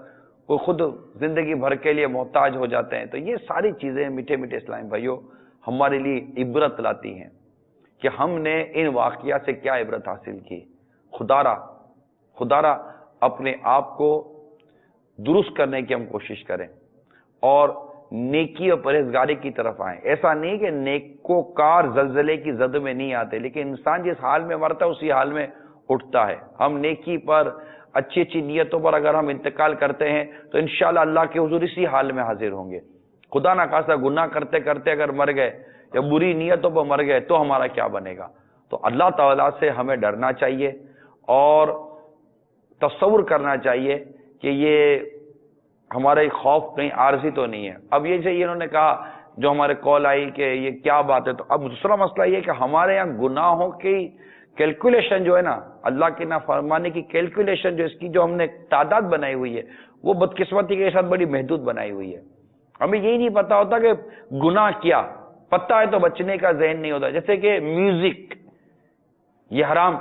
وہ خود زندگی بھر کے لیے محتاج ہو جاتے ہیں. تو یہ ساری چیزیں میٹھے میٹھے اسلام بھائیوں ہمارے لیے عبرت لاتی ہیں کہ ہم نے ان واقعات سے کیا عبرت حاصل کی. خدارا اپنے آپ کو درست کرنے کی ہم کوشش کریں اور نیکی اور پرہیزگاری کی طرف آئیں. ایسا نہیں کہ نیکوکار زلزلے کی زد میں نہیں آتے، لیکن انسان جس حال میں مرتا ہے اسی حال میں اٹھتا ہے. ہم نیکی پر، اچھی اچھی نیتوں پر اگر ہم انتقال کرتے ہیں تو انشاءاللہ اللہ کے حضور اسی حال میں حاضر ہوں گے. خدا نہ خواستہ گناہ کرتے کرتے اگر مر گئے یا بری نیتوں پر مر گئے تو ہمارا کیا بنے گا. تو اللہ تعالیٰ سے ہمیں ڈرنا چاہیے اور تصور کرنا چاہیے کہ یہ ہمارا خوف کہیں عارضی تو نہیں ہے. اب یہ جو انہوں نے کہا، جو ہمارے کال آئی کہ یہ کیا بات ہے، تو اب دوسرا مسئلہ یہ کہ ہمارے یہاں گناہوں کی کیلکولیشن جو ہے نا، اللہ کی نافرمانی کی کیلکولیشن جو اس کی جو ہم نے تعداد بنائی ہوئی ہے، وہ بدقسمتی کے ساتھ بڑی محدود بنائی ہوئی ہے. ہمیں یہی نہیں پتا ہوتا کہ گناہ کیا، پتہ ہے تو بچنے کا ذہن نہیں ہوتا. جیسے کہ میوزک، یہ حرام.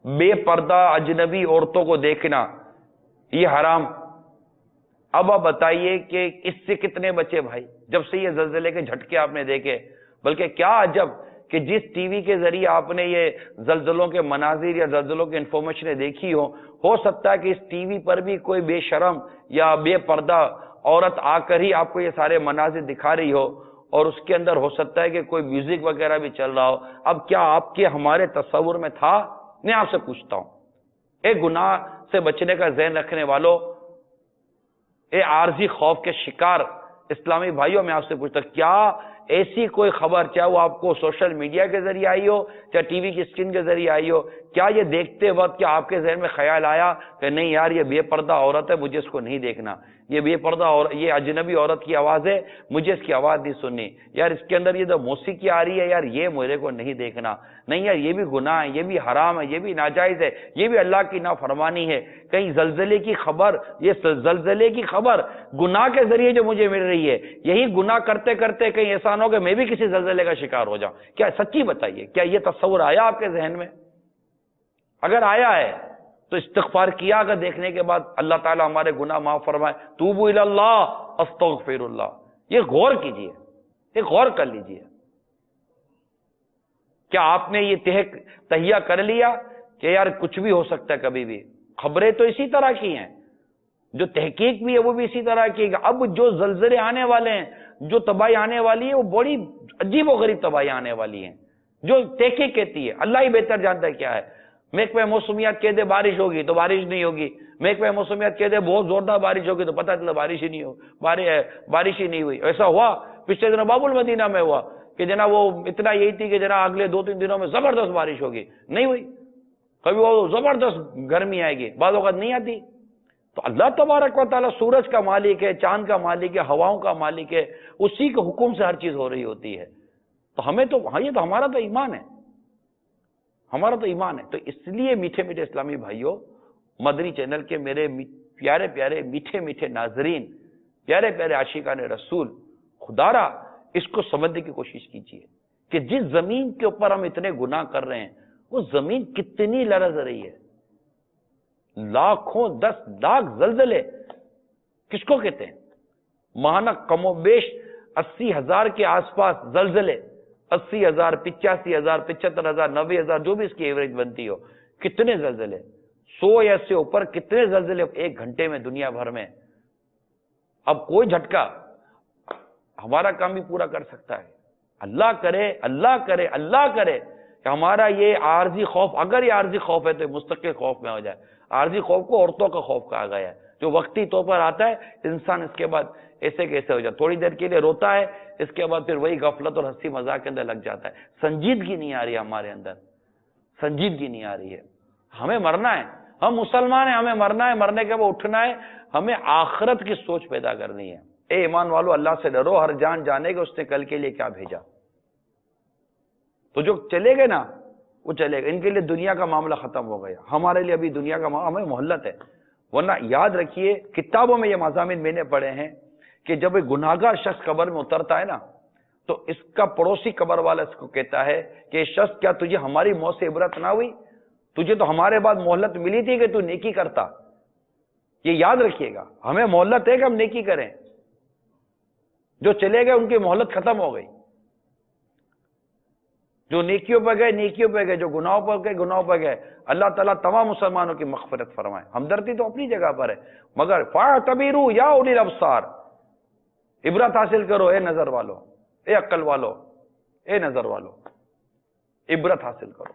بے پردہ اجنبی عورتوں کو دیکھنا یہ حرام. اب آپ بتائیے کہ اس سے کتنے بچے بھائی جب سے یہ زلزلے کے جھٹکے آپ نے دیکھے. بلکہ کیا عجب کہ جس ٹی وی کے ذریعے آپ نے یہ زلزلوں کے مناظر یا زلزلوں کی انفارمیشن دیکھی ہو سکتا ہے کہ اس ٹی وی پر بھی کوئی بے شرم یا بے پردہ عورت آ کر ہی آپ کو یہ سارے مناظر دکھا رہی ہو، اور اس کے اندر ہو سکتا ہے کہ کوئی میوزک وغیرہ بھی چل رہا ہو. اب کیا آپ کے ہمارے تصور میں تھا؟ میں آپ سے پوچھتا ہوں، اے گناہ سے بچنے کا ذہن رکھنے والوں، اے عارضی خوف کے شکار اسلامی بھائیوں، میں آپ سے پوچھتا ہوں، کیا ایسی کوئی خبر، چاہے وہ آپ کو سوشل میڈیا کے ذریعے آئی ہو، چاہے ٹی وی کی اسکرین کے ذریعے آئی ہو، کیا یہ دیکھتے وقت کیا آپ کے ذہن میں خیال آیا کہ نہیں یار یہ بے پردہ عورت ہے، مجھے اس کو نہیں دیکھنا، یہ بے پردہ یہ اجنبی عورت کی آواز ہے، مجھے اس کی آواز نہیں سننی، یار اس کے اندر یہ جو موسیقی آ رہی ہے یار یہ میرے کو نہیں دیکھنا، نہیں یار یہ بھی گناہ ہے، یہ بھی حرام ہے، یہ بھی ناجائز ہے، یہ بھی اللہ کی نافرمانی ہے. کہیں زلزلے کی خبر، یہ زلزلے کی خبر گناہ کے ذریعے جو مجھے مل رہی ہے، یہی گناہ کرتے کرتے کہیں ایسا نہ ہو کہ میں بھی کسی زلزلے کا شکار ہو جاؤں. کیا سچی بتائیے، کیا یہ تصور آیا آپ کے ذہن میں؟ اگر آیا ہے تو استغفار کیا اگر دیکھنے کے بعد، اللہ تعالیٰ ہمارے گناہ معاف فرمائے. توبوا الی اللہ استغفر اللہ. یہ غور کیجئے، یہ غور کر لیجئے. کیا آپ نے یہ تہیہ کر لیا کہ یار کچھ بھی ہو سکتا ہے کبھی بھی. خبریں تو اسی طرح کی ہیں, جو تحقیق بھی ہے وہ بھی اسی طرح کی ہے. اب جو زلزلے آنے والے ہیں, جو تباہی آنے والی ہے, وہ بڑی عجیب و غریب تباہی آنے والی ہیں, جو تحقیق کہتی ہے. اللہ ہی بہتر جانتا ہے کیا ہے. محکمہ موسمیات کہہ دے بارش ہوگی تو بارش نہیں ہوگی, محکمہ موسمیات کہہ دے بہت زوردار بارش ہوگی تو پتہ چلا بارش ہی نہیں ہو, بارش ہی نہیں ہوئی. ایسا ہوا پچھلے دنوں باب المدینہ میں ہوا کہ جناب وہ اتنا یہی تھی کہ جناب اگلے 2-3 دنوں میں زبردست بارش ہوگی, نہیں ہوئی. کبھی وہ زبردست گرمی آئے گی, بعض اوقات نہیں آتی. تو اللہ تبارک و تعالیٰ سورج کا مالک ہے, چاند کا مالک ہے, ہواؤں کا مالک ہے, اسی کے حکم سے ہر چیز ہو رہی ہوتی ہے. تو ہمیں تو یہ تو ہمارا تو ایمان ہے, ہمارا تو ایمان ہے. تو اس لیے میٹھے میٹھے اسلامی بھائیوں, مدنی چینل کے میرے پیارے پیارے میٹھے میٹھے ناظرین, پیارے پیارے عاشقان رسول, خدا را اس کو سمجھنے کی کوشش کیجیے کہ جس زمین کے اوپر ہم اتنے گناہ کر رہے ہیں وہ زمین کتنی لرز رہی ہے. لاکھوں 10 لاکھ زلزلے کس کو کہتے ہیں؟ ماہانہ کم و بیش 80,000 کے آس پاس زلزلے, 80,000, 85,000, 75,000, 90,000, جو بھی اس کی ایوریج بنتی ہو. کتنے زلزلے, 100 یا اس سے اوپر کتنے زلزلے ایک گھنٹے میں دنیا بھر میں. اب کوئی جھٹکا ہمارا کام بھی پورا کر سکتا ہے. اللہ کرے, اللہ کرے, اللہ کرے کہ ہمارا یہ عارضی خوف, اگر یہ عارضی خوف ہے تو مستقل خوف میں ہو جائے. عارضی خوف کو عورتوں کا خوف کہا گیا ہے, جو وقتی طور پر آتا ہے, انسان اس کے بعد ایسے کیسے ہو جائے, تھوڑی دیر کے لیے روتا ہے, اس کے بعد پھر وہی غفلت اور ہنسی مذاق کے اندر لگ جاتا ہے. سنجیدگی نہیں آ رہی ہے ہمارے اندر, سنجیدگی نہیں آ رہی ہے. ہمیں مرنا ہے, ہم مسلمان ہیں, ہمیں مرنا ہے, مرنے کے بعد اٹھنا ہے. ہمیں آخرت کی سوچ پیدا کرنی ہے. اے ایمان والو, اللہ سے ڈرو, ہر جان جانے گا اس نے کل کے لیے کیا بھیجا. تو جو چلے گئے نا وہ چلے گئے, ان کے لیے دنیا کا معاملہ ختم ہو گیا. ہمارے لیے ابھی دنیا کا معاملہ ہمیں مہلت ہے. ورنہ یاد رکھیے, کتابوں میں یہ مضامین میں نے پڑھے ہیں کہ جب ایک گناہگار شخص قبر میں اترتا ہے نا, تو اس کا پڑوسی قبر والا اس کو کہتا ہے کہ یہ شخص, کیا تجھے ہماری موت سے عبرت نہ ہوئی؟ تجھے تو ہمارے بعد مہلت ملی تھی کہ تو نیکی کرتا. یہ یاد رکھیے گا, ہمیں مہلت ہے کہ ہم نیکی کریں. جو چلے گئے ان کی مہلت ختم ہو گئی. جو نیکیوں پہ گئے نیکیوں پہ گئے, جو گناہوں پر گئے گناہوں پہ گئے. اللہ تعالیٰ تمام مسلمانوں کی مغفرت فرمائے. ہمدردی تو اپنی جگہ پر ہے, مگر فاعتبروا یا اولی الابصار, عبرت حاصل کرو اے نظر والو, اے عقل والو, اے نظر والو, عبرت حاصل کرو.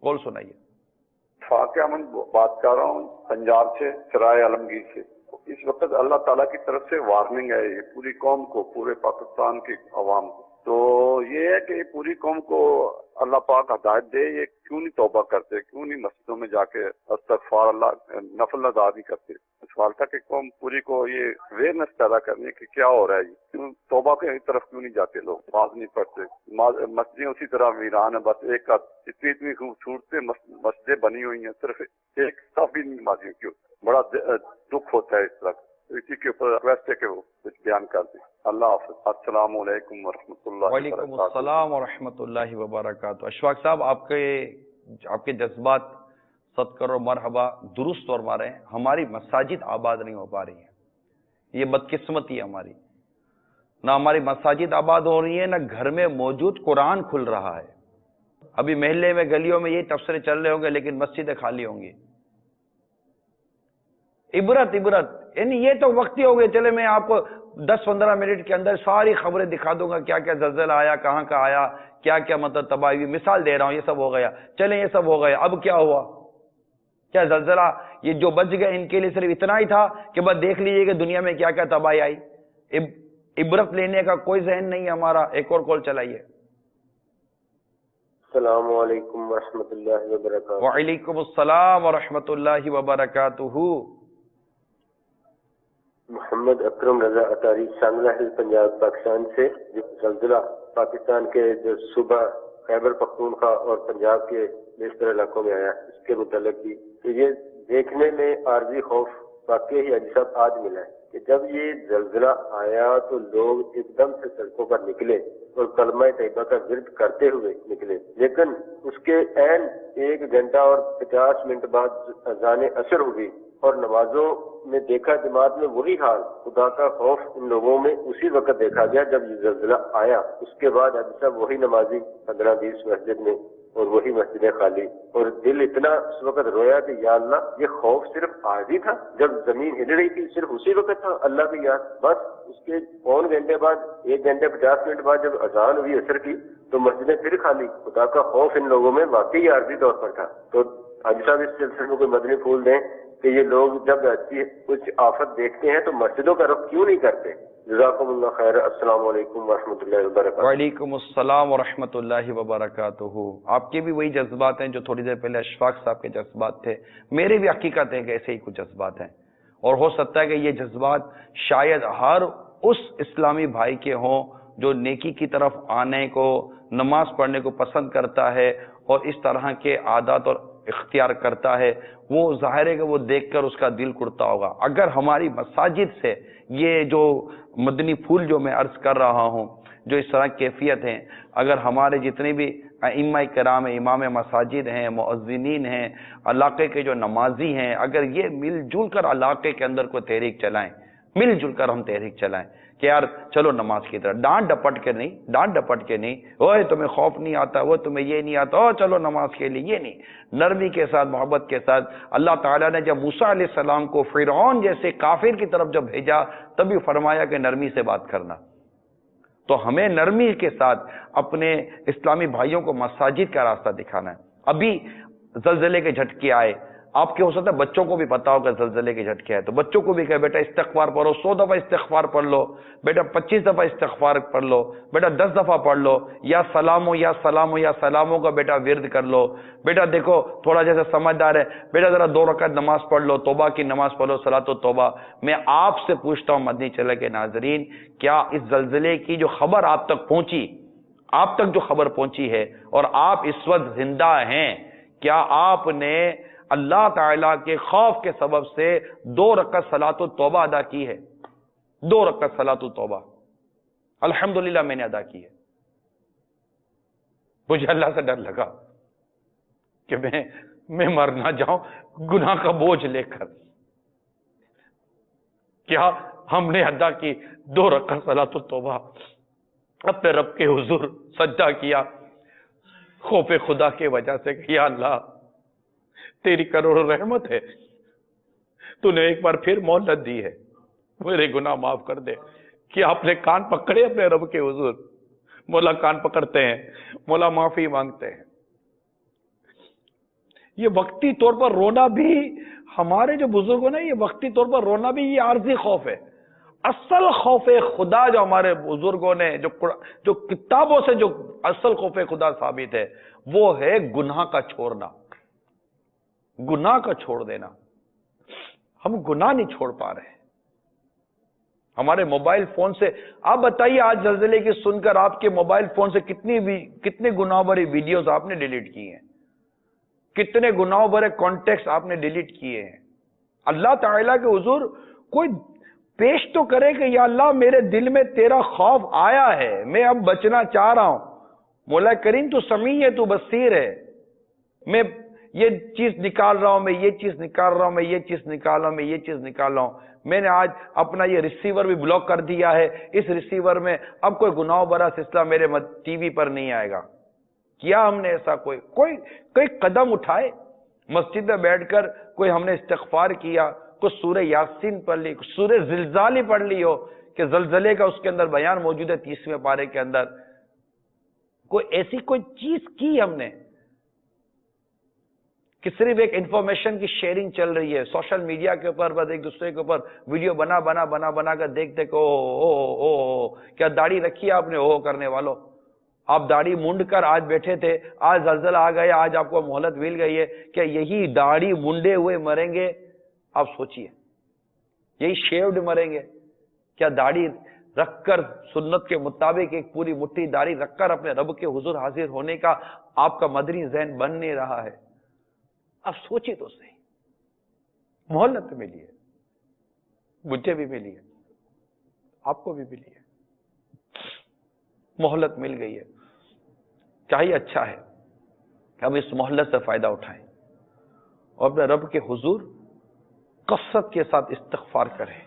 قول سنائیے. فاقیہ من بات کر رہا ہوں پنجاب سے, سرائے عالمگیر سے. اس وقت اللہ تعالیٰ کی طرف سے وارننگ ہے یہ پوری قوم کو, پورے پاکستان کی عوام کو. تو یہ ہے کہ پوری قوم کو اللہ پاک ہدایت دے, یہ کیوں نہیں توبہ کرتے, کیوں نہیں مسجدوں میں جا کے استغفار اللہ نفل ادا نہیں کرتے. سوال تھا کہ قوم پوری کو یہ اویئرنیس پیدا کرنی ہے کہ کیا ہو رہا ہے, کیوں توبہ کی طرف کیوں نہیں جاتے لوگ, نماز نہیں پڑھتے, مسجدیں اسی طرح ویران ہیں. بس ایک اتنی خوبصورت مسجدیں بنی ہوئی ہیں, صرف ایک صف بھی نہیں نمازیوں کی. بڑا دکھ ہوتا ہے اس طرح. اسی کے اوپر ریکویسٹ ہے کہ وہ کچھ بیان کر دیں. اللہ حافظ. السلام علیکم ورحمۃ اللہ. وعلیکم السلام ورحمۃ اللہ وبرکاتہ. اشفاق صاحب, آپ کے جذبات صد کرو مرحبا درست فرما رہے ہیں. ہماری مساجد آباد نہیں ہو پا رہی ہیں, یہ بدقسمتی ہے ہماری. نہ ہماری مساجد آباد ہو رہی ہے, نہ گھر میں موجود قرآن کھل رہا ہے. ابھی محلے میں گلیوں میں یہی تبصرے چل رہے ہوں گے, لیکن مسجدیں خالی ہوں گی. عبرت عبرت یعنی یہ تو وقتی ہو گئے. چلے میں آپ کو 10-15 منٹ کے اندر ساری خبریں دکھا دوں گا, کیا کیا زلزلہ آیا, کہاں کا آیا, کیا کیا مطلب تباہی ہوئی. مثال دے رہا ہوں, یہ سب ہو گیا. چلیں یہ سب ہو گیا, اب کیا ہوا؟ کیا زلزلہ یہ جو بچ گئے ان کے لیے صرف اتنا ہی تھا کہ بس دیکھ لیجیے کہ دنیا میں کیا کیا تباہی آئی. عبرت لینے کا کوئی ذہن نہیں ہمارا. ایک اور کال چلائیے. السلام علیکم ورحمۃ اللہ وبرکاتہ. وعلیکم السلام ورحمۃ اللہ وبرکاتہ. محمد اکرم رضا اطاری, شانگلہ ہل, پنجاب, پاکستان سے. جو زلزلہ پاکستان کے جو صوبہ خیبر پختونخوا اور پنجاب کے بیشتر علاقوں میں آیا, اس کے متعلق بھی یہ دیکھنے میں عارضی خوف واقعی ہی صاحب آج ملا ہے کہ جب یہ زلزلہ آیا تو لوگ ایک دم سے سڑکوں پر نکلے اور کلمہ طیبہ کا ورد کرتے ہوئے نکلے, لیکن اس کے عین 1 گھنٹہ اور 50 منٹ بعد اذان عصر ہوئی اور نمازوں میں دیکھا جماعت میں وہی حال. خدا کا خوف ان لوگوں میں اسی وقت دیکھا گیا جب یہ زلزلہ آیا. اس کے بعد ابھی صاحب وہی نمازی 15-20 مسجد میں اور وہی مسجدیں خالی، اور دل اتنا اس وقت رویا کہ یا اللہ یہ خوف صرف آج ہی تھا جب زمین ہل رہی تھی، صرف اسی وقت تھا اللہ کی یاد؟ بس اس کے پون گھنٹے بعد، 1 گھنٹے 50 منٹ بعد جب اذان ہوئی عصر کی تو مسجدیں پھر خالی۔ خدا کا خوف ان لوگوں میں واقعی عارضی طور پر تھا۔ تو حاجی صاحب اس سلسلے میں کوئی مدنی پھول دیں کہ یہ لوگ جب ایسی کچھ آفت دیکھتے ہیں تو مسجدوں کا رخ کیوں نہیں کرتے؟ جزاکم اللہ خیر، السلام علیکم ورحمۃ اللہ وبرکاتہ۔ وعلیکم السلام ورحمۃ اللہ وبرکاتہ۔ آپ کے بھی وہی جذبات ہیں جو تھوڑی دیر پہلے اشفاق صاحب کے جذبات تھے، میرے بھی حقیقت ہے کہ ایسے ہی کچھ جذبات ہیں، اور ہو سکتا ہے کہ یہ جذبات شاید ہر اس اسلامی بھائی کے ہوں جو نیکی کی طرف آنے کو، نماز پڑھنے کو پسند کرتا ہے اور اس طرح کے عادات اور اختیار کرتا ہے، وہ ظاہر ہے کہ وہ دیکھ کر اس کا دل کرتا ہوگا۔ اگر ہماری مساجد سے یہ جو مدنی پھول جو میں عرض کر رہا ہوں، جو اس طرح کیفیت ہیں، اگر ہمارے جتنے بھی ائمہ کرام ہیں، امام مساجد ہیں، مؤذنین ہیں، علاقے کے جو نمازی ہیں، اگر یہ مل جل کر علاقے کے اندر کوئی تحریک چلائیں، مل جل کر ہم تحریک چلائیں کہ یار چلو نماز کی طرح، ڈانٹ ڈپٹ کے نہیں، اوے تمہیں خوف نہیں آتا، وہ تمہیں یہ نہیں آتا، او چلو نماز کے لیے، یہ نہیں، نرمی کے ساتھ، محبت کے ساتھ۔ اللہ تعالیٰ نے جب موسیٰ علیہ السلام کو فرعون جیسے کافر کی طرف جب بھیجا تبھی فرمایا کہ نرمی سے بات کرنا، تو ہمیں نرمی کے ساتھ اپنے اسلامی بھائیوں کو مساجد کا راستہ دکھانا ہے۔ ابھی زلزلے کے جھٹکے آئے، آپ کے ہو سکتا ہے بچوں کو بھی پتا ہوگا زلزلے کے جھٹکے آئے، تو بچوں کو بھی کہے بیٹا استغفار پڑھو، 100 دفعہ استغفار پڑھ لو، بیٹا 25 دفعہ استغفار پڑھ لو، بیٹا 10 دفعہ پڑھ لو، یا سلامو یا سلامو یا سلاموں کا بیٹا ورد کر لو، بیٹا دیکھو تھوڑا جیسا سمجھدار ہے، بیٹا ذرا 2 رکعت نماز پڑھ لو، توبہ کی نماز پڑھ لو، صلاۃ و توبہ۔ میں آپ سے پوچھتا ہوں مدنی چینل کے ناظرین، کیا اس زلزلے کی جو خبر آپ تک پہنچی، آپ تک جو خبر پہنچی ہے اور آپ اس وقت زندہ ہیں، کیا آپ نے اللہ تعالیٰ کے خوف کے سبب سے 2 رکعت صلاۃ التوبہ ادا کی ہے؟ 2 رکعت صلاۃ التوبہ الحمدللہ میں نے ادا کی ہے۔ مجھے اللہ سے ڈر لگا کہ میں مر نہ جاؤں گناہ کا بوجھ لے کر۔ کیا ہم نے ادا کی 2 رکعت صلاۃ التوبہ، اپنے رب کے حضور سجدہ کیا خوف خدا کی وجہ سے کہ یا اللہ تیری کروڑوں رحمت ہے، تو نے ایک بار پھر مہلت دی ہے، میرے گناہ معاف کر دے۔ کیا آپ نے کان پکڑے اپنے رب کے حضور؟ مولا کان پکڑتے ہیں، مولا معافی مانگتے ہیں۔ یہ وقتی طور پر رونا بھی، ہمارے جو بزرگوں نے یہ وقتی طور پر رونا بھی یہ عارضی خوف ہے۔ اصل خوف خدا جو ہمارے بزرگوں نے جو کتابوں سے جو اصل خوف خدا ثابت ہے، وہ ہے گناہ کا چھوڑنا، گناہ کا چھوڑ دینا۔ ہم گناہ نہیں چھوڑ پا رہے۔ ہمارے موبائل فون سے، آپ بتائیے آج زلزلے کی سن کر آپ کے موبائل فون سے کتنے گناہ بھری ویڈیوز آپ نے ڈیلیٹ کی ہیں، کتنے گناہ بھرے کانٹیکٹس آپ نے ڈیلیٹ کیے ہیں۔ اللہ تعالیٰ کے حضور کوئی پیش تو کرے کہ یا اللہ میرے دل میں تیرا خوف آیا ہے، میں اب بچنا چاہ رہا ہوں، مولا کریم تو سمیع ہے، تو بصیر ہے، میں یہ چیز نکال رہا ہوں، میں یہ چیز نکال رہا ہوں، میں یہ چیز نکال رہا ہوں، میں یہ چیز نکال رہا ہوں۔ میں نے آج اپنا یہ ریسیور بھی بلاک کر دیا ہے، اس ریسیور میں اب کوئی گناہ بھرا سلسلہ میرے ٹی وی پر نہیں آئے گا۔ کیا ہم نے ایسا کوئی قدم اٹھائے؟ مسجد میں بیٹھ کر کوئی ہم نے استغفار کیا، کوئی سورہ یاسین پڑھ لی، سورہ زلزال ہی پڑھ لی ہو کہ زلزلے کا اس کے اندر بیان موجود ہے 30ویں پارے کے اندر، کوئی ایسی کوئی چیز کی ہم نے کہ صرف ایک انفارمیشن کی شیئرنگ چل رہی ہے سوشل میڈیا کے اوپر، بس ایک دوسرے کے اوپر ویڈیو بنا کر دیکھتے کہ او کیا داڑھی رکھی ہے آپ نے، او کرنے والوں، آپ داڑھی مونڈ کر آج بیٹھے تھے، آج زلزلہ آ گیا، آج آپ کو مہلت مل گئی ہے، کیا یہی داڑھی منڈے ہوئے مریں گے؟ آپ سوچئے، یہی شیوڈ مریں گے؟ کیا داڑھی رکھ کر سنت کے مطابق ایک پوری مٹھی داڑھی رکھ کر اپنے رب کے حضور حاضر ہونے کا آپ کا مدنی ذہن بن نہیں رہا ہے؟ اب سوچی تو صحیح، مہلت ملی ہے، مجھے بھی ملی ہے، آپ کو بھی ملی ہے، مہلت مل گئی ہے۔ چاہیے اچھا ہے کہ ہم اس مہلت سے فائدہ اٹھائیں اور اپنے رب کے حضور کثرت کے ساتھ استغفار کریں،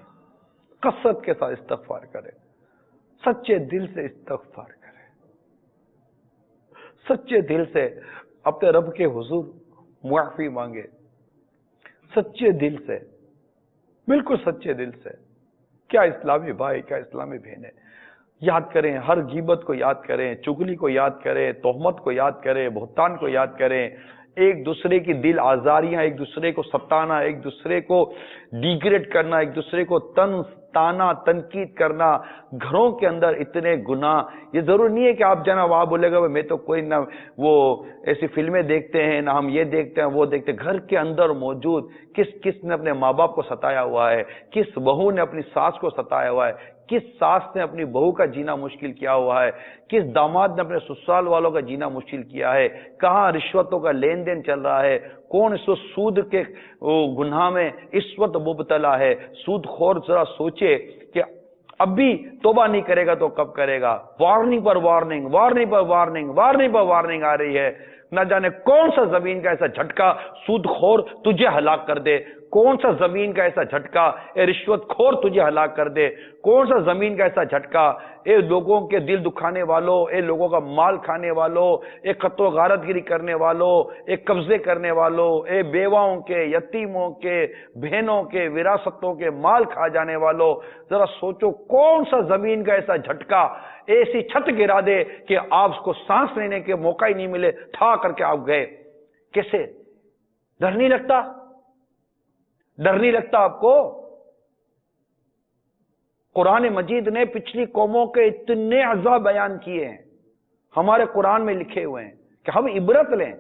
کثرت کے ساتھ استغفار کریں، سچے دل سے استغفار کریں، سچے دل سے اپنے رب کے حضور معافی مانگے سچے دل سے، بالکل سچے دل سے. کیا اسلامی بھائی، کیا اسلامی بہنیں، یاد کریں، ہر غیبت کو یاد کریں، چگلی کو یاد کریں، تہمت کو یاد کریں، بہتان کو یاد کریں، ایک دوسرے کی دل آزاریاں، ایک دوسرے کو ستانا، ایک دوسرے کو ڈیگریڈ کرنا، ایک دوسرے کو تانا تنقید کرنا، گھروں کے اندر اتنے گناہ. یہ ضرور نہیں ہے کہ آپ جناب وہاں بولے گا میں تو کوئی نہ وہ ایسی فلمیں دیکھتے ہیں، نہ ہم یہ دیکھتے ہیں وہ دیکھتے ہیں. گھر کے اندر موجود کس نے اپنے ماں باپ کو ستایا ہوا ہے، کس بہو نے اپنی ساس کو ستایا ہوا ہے، کس ساس نے اپنی بہو کا جینا مشکل کیا ہوا ہے، کس داماد نے اپنے سسرال والوں کا جینا مشکل کیا ہے، کہاں رشوتوں کا لین دین چل رہا ہے، کون اس وقت سود کے گناہ میں اس وقت مبتلا ہے. سود خور ذرا سوچے کہ اب بھی توبہ نہیں کرے گا تو کب کرے گا. وارننگ پر وارننگ، وارننگ پر وارننگ، وارننگ پر وارننگ آ رہی ہے. نہ جانے کون سا زمین کا ایسا جھٹکا سود خور تجھے ہلاک کر دے، کون سا زمین کا ایسا جھٹکا اے رشوت خور تجھے ہلاک کر دے، کون سا زمین کا ایسا جھٹکا اے لوگوں کے دل دکھانے والوں، اے لوگوں کا مال کھانے والوں، اے قتل و غارت گیری کرنے والوں، اے قبضے کرنے والوں، اے بیواؤں کے، یتیموں کے، بہنوں کے، وراثتوں کے مال کھا جانے والوں. ذرا سوچو کون سا زمین کا ایسا جھٹکا ایسی چھت گرا دے کہ آپ کو سانس لینے کے موقع ہی نہیں ملے، تھا کر کے آپ گئے. کیسے ڈر نہیں لگتا؟ ڈر نہیں لگتا آپ کو؟ قرآن مجید نے پچھلی قوموں کے اتنے عذاب بیان کیے ہیں، ہمارے قرآن میں لکھے ہوئے ہیں کہ ہم عبرت لیں.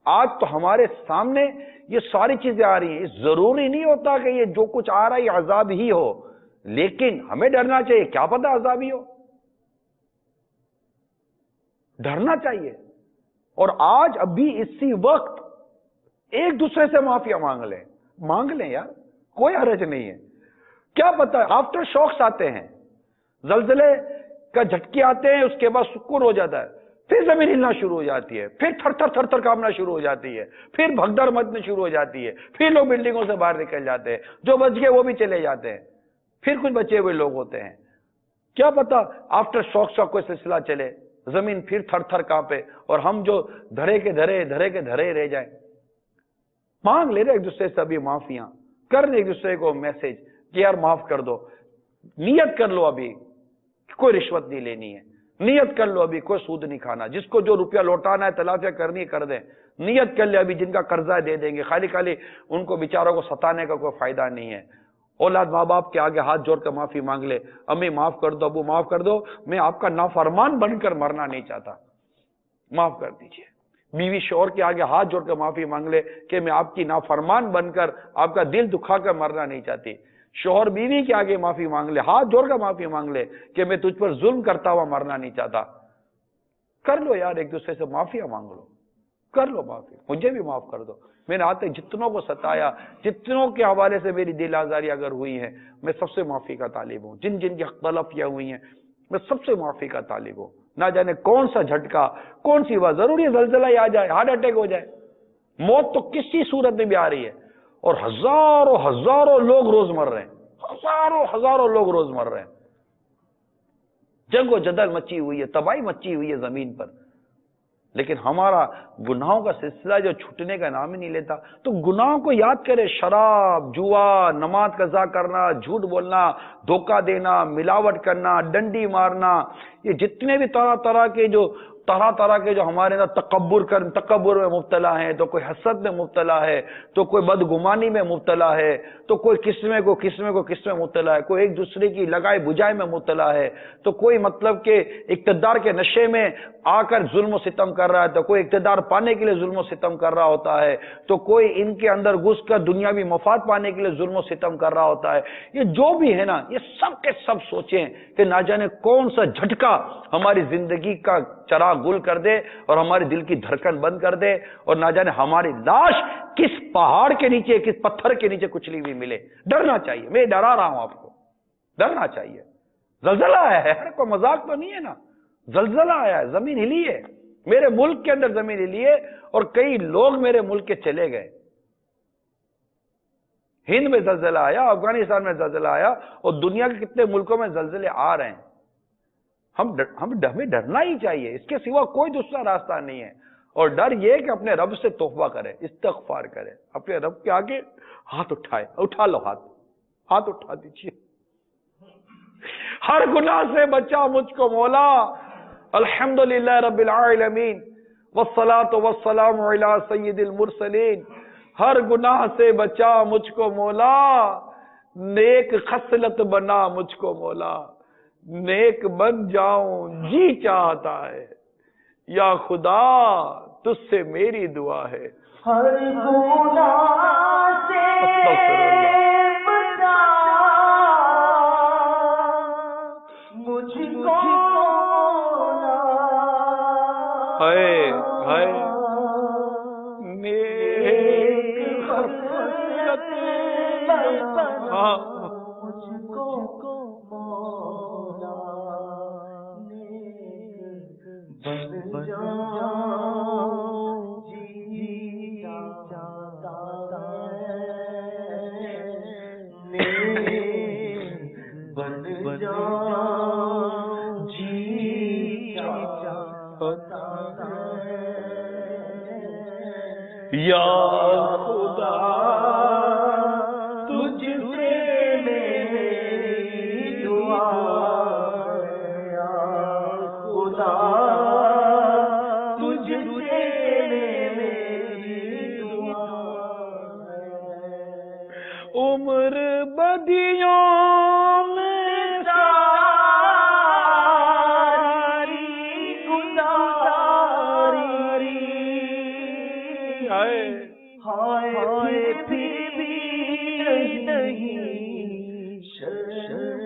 آج تو ہمارے سامنے یہ ساری چیزیں آ رہی ہیں. ضروری نہیں ہوتا کہ یہ جو کچھ آ رہا ہے یہ عذاب ہی ہو، لیکن ہمیں ڈرنا چاہیے. کیا پتہ عذاب ہی ہو، ڈرنا چاہیے. اور آج ابھی اسی وقت ایک دوسرے سے معافیا مانگ لیں یار، کوئی حرج نہیں ہے. کیا پتہ آفٹر شاکس آتے ہیں، زلزلے کا جھٹکے آتے ہیں، اس کے بعد سکون ہو جاتا ہے، پھر زمین ہلنا شروع ہو جاتی ہے، پھر تھر تھر تھر تھر کانپنا شروع ہو جاتی ہے، پھر بھگدڑ مچنا شروع ہو جاتی ہے، پھر لوگ بلڈنگوں سے باہر نکل جاتے ہیں، جو بچ گئے وہ بھی چلے جاتے ہیں، پھر کچھ بچے ہوئے لوگ ہوتے ہیں. کیا پتہ آفٹر شاکس کا کوئی سلسلہ چلے، زمین پھر تھر تھر کانپے اور ہم جو دھرے کے دھرے رہ جائیں. مانگ لے رہے ایک دوسرے سے ابھی معافیاں، کر لیں ایک دوسرے کو میسج کہ یار معاف کر دو. نیت کر لو ابھی کوئی رشوت نہیں لینی ہے، نیت کر لو ابھی کوئی سود نہیں کھانا، جس کو جو روپیہ لوٹانا ہے تلافیاں کرنی ہے کر دیں. نیت کر لے ابھی جن کا قرضہ دے دیں گے، خالی ان کو بیچاروں کو ستانے کا کوئی فائدہ نہیں ہے. اولاد ماں باپ کے آگے ہاتھ جوڑ کر معافی مانگ لے، امی معاف کر دو، ابو معاف کر دو، میں آپ کا نافرمان بن کر مرنا نہیں چاہتا، معاف کر دیجئے. بیوی شوہر کے آگے ہاتھ جوڑ کر معافی مانگ لے کہ میں آپ کی نافرمان بن کر آپ کا دل دکھا کر مرنا نہیں چاہتی. شوہر بیوی کے آگے معافی مانگ لے، ہاتھ جوڑ کر معافی مانگ لے کہ میں تجھ پر ظلم کرتا ہوا مرنا نہیں چاہتا. کر لو یار ایک دوسرے سے معافیاں مانگ لو، کر لو معافی. مجھے بھی معاف کر دو، میں نے آج تک جتنوں کو ستایا، جتنوں کے حوالے سے میری دل آزاری اگر ہوئی ہے، میں سب سے معافی کا طالب ہوں. جن کی حق تلفیاں ہوئی ہیں میں سب سے معافی کا طالب ہوں. نہ جانے کون سا جھٹکا، کون سی بات، ضروری ہے زلزلہ ہی آ جائے، ہارٹ اٹیک ہو جائے، موت تو کسی صورت میں بھی آ رہی ہے. اور ہزاروں لوگ روز مر رہے ہیں، ہزاروں لوگ روز مر رہے ہیں. جنگ و جدل مچی ہوئی ہے، تباہی مچی ہوئی ہے زمین پر، لیکن ہمارا گناہوں کا سلسلہ جو چھوٹنے کا نام ہی نہیں لیتا. تو گناہوں کو یاد کرے، شراب، جوا، نماز قضا کرنا، جھوٹ بولنا، دھوکہ دینا، ملاوٹ کرنا، ڈنڈی مارنا، یہ جتنے بھی طرح طرح کے جو ہمارے اندر تکبر میں مبتلا ہیں، تو کوئی حسد میں مبتلا ہے، تو کوئی بدگمانی میں مبتلا ہے، تو کوئی قسم میں مبتلا ہے، کوئی ایک دوسرے کی لگائے بجائے میں مبتلا ہے، تو کوئی مطلب کہ اقتدار کے نشے میں آ کر ظلم و ستم کر رہا ہے، تو کوئی اقتدار پانے کے لیے ظلم و ستم کر رہا ہوتا ہے، تو کوئی ان کے اندر گھس کر دنیاوی مفاد پانے کے لیے ظلم و ستم کر رہا ہوتا ہے. یہ جو بھی ہے نا، یہ سب کے سب سوچیں کہ نہ جانے کون سا جھٹکا ہماری زندگی کا چراغ گل کر دے اور ہمارے دل کی دھڑکن بند کر دے، اور نہ جانے ہماری لاش کس پہاڑ کے نیچے، کس پتھر کے نیچے کچلی ہوئی ملے. ڈرنا چاہیے، میں ڈرا رہا ہوں آپ کو، ڈرنا چاہیے. زلزلہ آیا ہے، کوئی مذاق تو نہیں ہے نا، زلزلہ آیا ہے، زمین ہلی ہے، میرے ملک کے اندر زمین ہلی ہے، اور کئی لوگ میرے ملک کے چلے گئے. ہند میں زلزلہ آیا، افغانستان میں زلزلہ آیا، اور دنیا کے کتنے ملکوں میں زلزلے آ رہے ہیں. ہمیں ڈرنا ہی چاہیے، اس کے سوا کوئی دوسرا راستہ نہیں ہے. اور ڈر یہ کہ اپنے رب سے توبہ کرے، استغفار کرے، اپنے رب کے آگے ہاتھ اٹھائے، اٹھا لو ہاتھ اٹھا دیجیے. ہر گناہ سے بچا مجھ کو مولا. الحمدللہ رب العالمین والصلاة والسلام علی سید المرسلین. ہر گناہ سے بچا مجھ کو مولا، نیک خصلت بنا مجھ کو مولا، نیک بن جاؤں جی چاہتا ہے، یا خدا تجھ سے میری دعا ہے. ہر گناہ سے بچا مجھ کو مولا، ہائے ہائے نیک خصلت بنا مجھ کو مولا، نیک بن جاؤں جی چاہتا ہے، نیک بن جاؤں جی چاہتا ہے. یا خدا تجھ سے میری دعا ہے، یا خدا تجھ سے میری دعا ہے. عمر بدیوں میں ساری گزاری، ہائے پھر بھی نہیں شرمساری.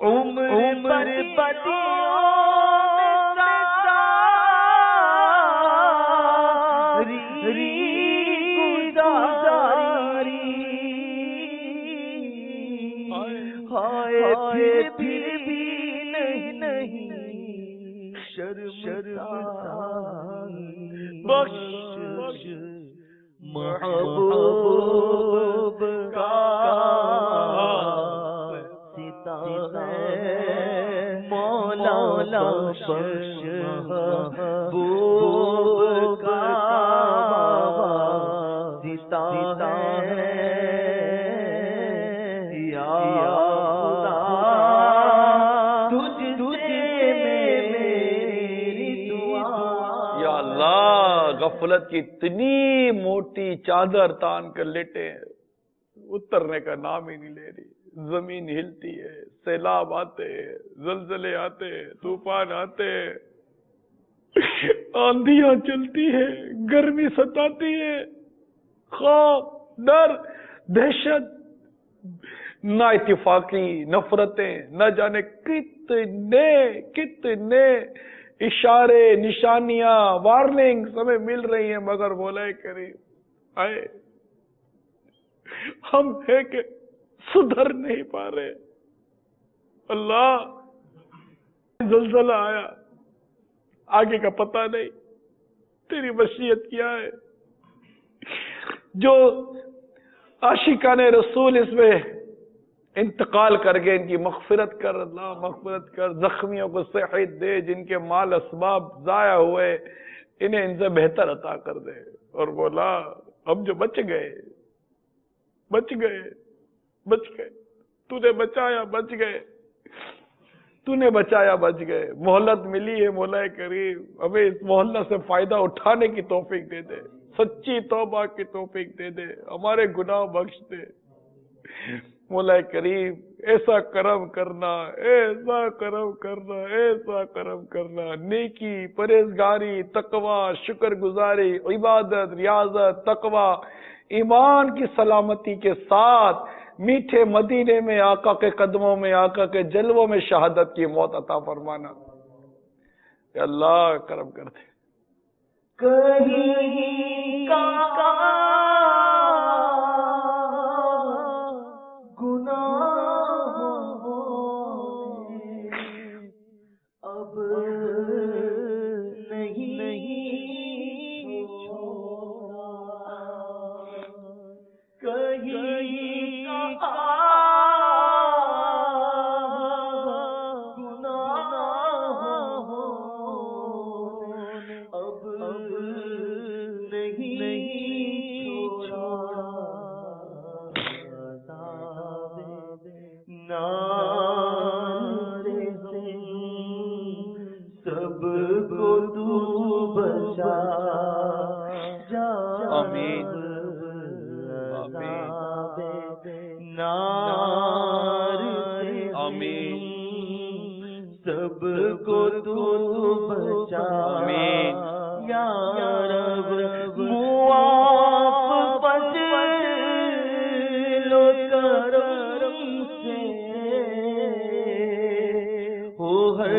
عمر بدیوں میں ساری گزاری، ہائے پھر بھی نہیں شرمساری. بخش محبوب کا ستارہ ہے مولا، بخش محبوب کا ستارہ ہے، یا خدا تجھ سے میری دعا. یا اللہ، غفلت کی اتنی موٹی چادر تان کر لیٹے ہیں، اترنے کا نام ہی نہیں لے رہی. زمین ہلتی ہے، سیلاب آتے ہیں، زلزلے آتے ہیں، طوفان آتے ہیں، آندھیاں چلتی ہے، گرمی ستاتی ہے، خوف، ڈر، دہشت، نا اتفاقی، نفرتیں، نہ جانے کتنے اشارے، نشانیاں، وارننگز ہمیں مل رہی ہیں، مگر مولا کریم آئے ہم ہے کہ سدھر نہیں پا رہے. اللہ، زلزلہ آیا، آگے کا پتہ نہیں، تیری مشیت کیا ہے. جو عاشقان رسول اس میں انتقال کر گئے، ان کی مغفرت کر اللہ، مغفرت کر. زخمیوں کو صحت دے، جن کے مال اسباب ضائع ہوئے انہیں ان سے بہتر عطا کر دے. اور مولا ہم جو بچ گئے تو نے بچایا، بچ گئے، تو نے بچایا، بچ گئے. مہلت ملی ہے مولا کریم، ہمیں اس مہلت سے فائدہ اٹھانے کی توفیق دے دے، سچی توبہ کی توفیق دے دے، ہمارے گناہ بخش دے. مولا کریم ایسا کرم کرنا، ایسا کرم کرنا، ایسا کرم کرنا. نیکی، پرہیزگاری، تقوی، شکر گزاری، عبادت، ریاضت، تقوی، ایمان کی سلامتی کے ساتھ میٹھے مدینے میں آقا کے قدموں میں، آقا کے جلووں میں شہادت کی موت عطا فرمانا. کہ اللہ کرم کرتے. کہیں کا گناہوں نے اب نہیں چھوڑا، کہیں کا گناہوں سب کو تو بچا جا آمین نار آمین سب کو تو بچا آمین یا رب مواف فضل و کرم سے ہو ہر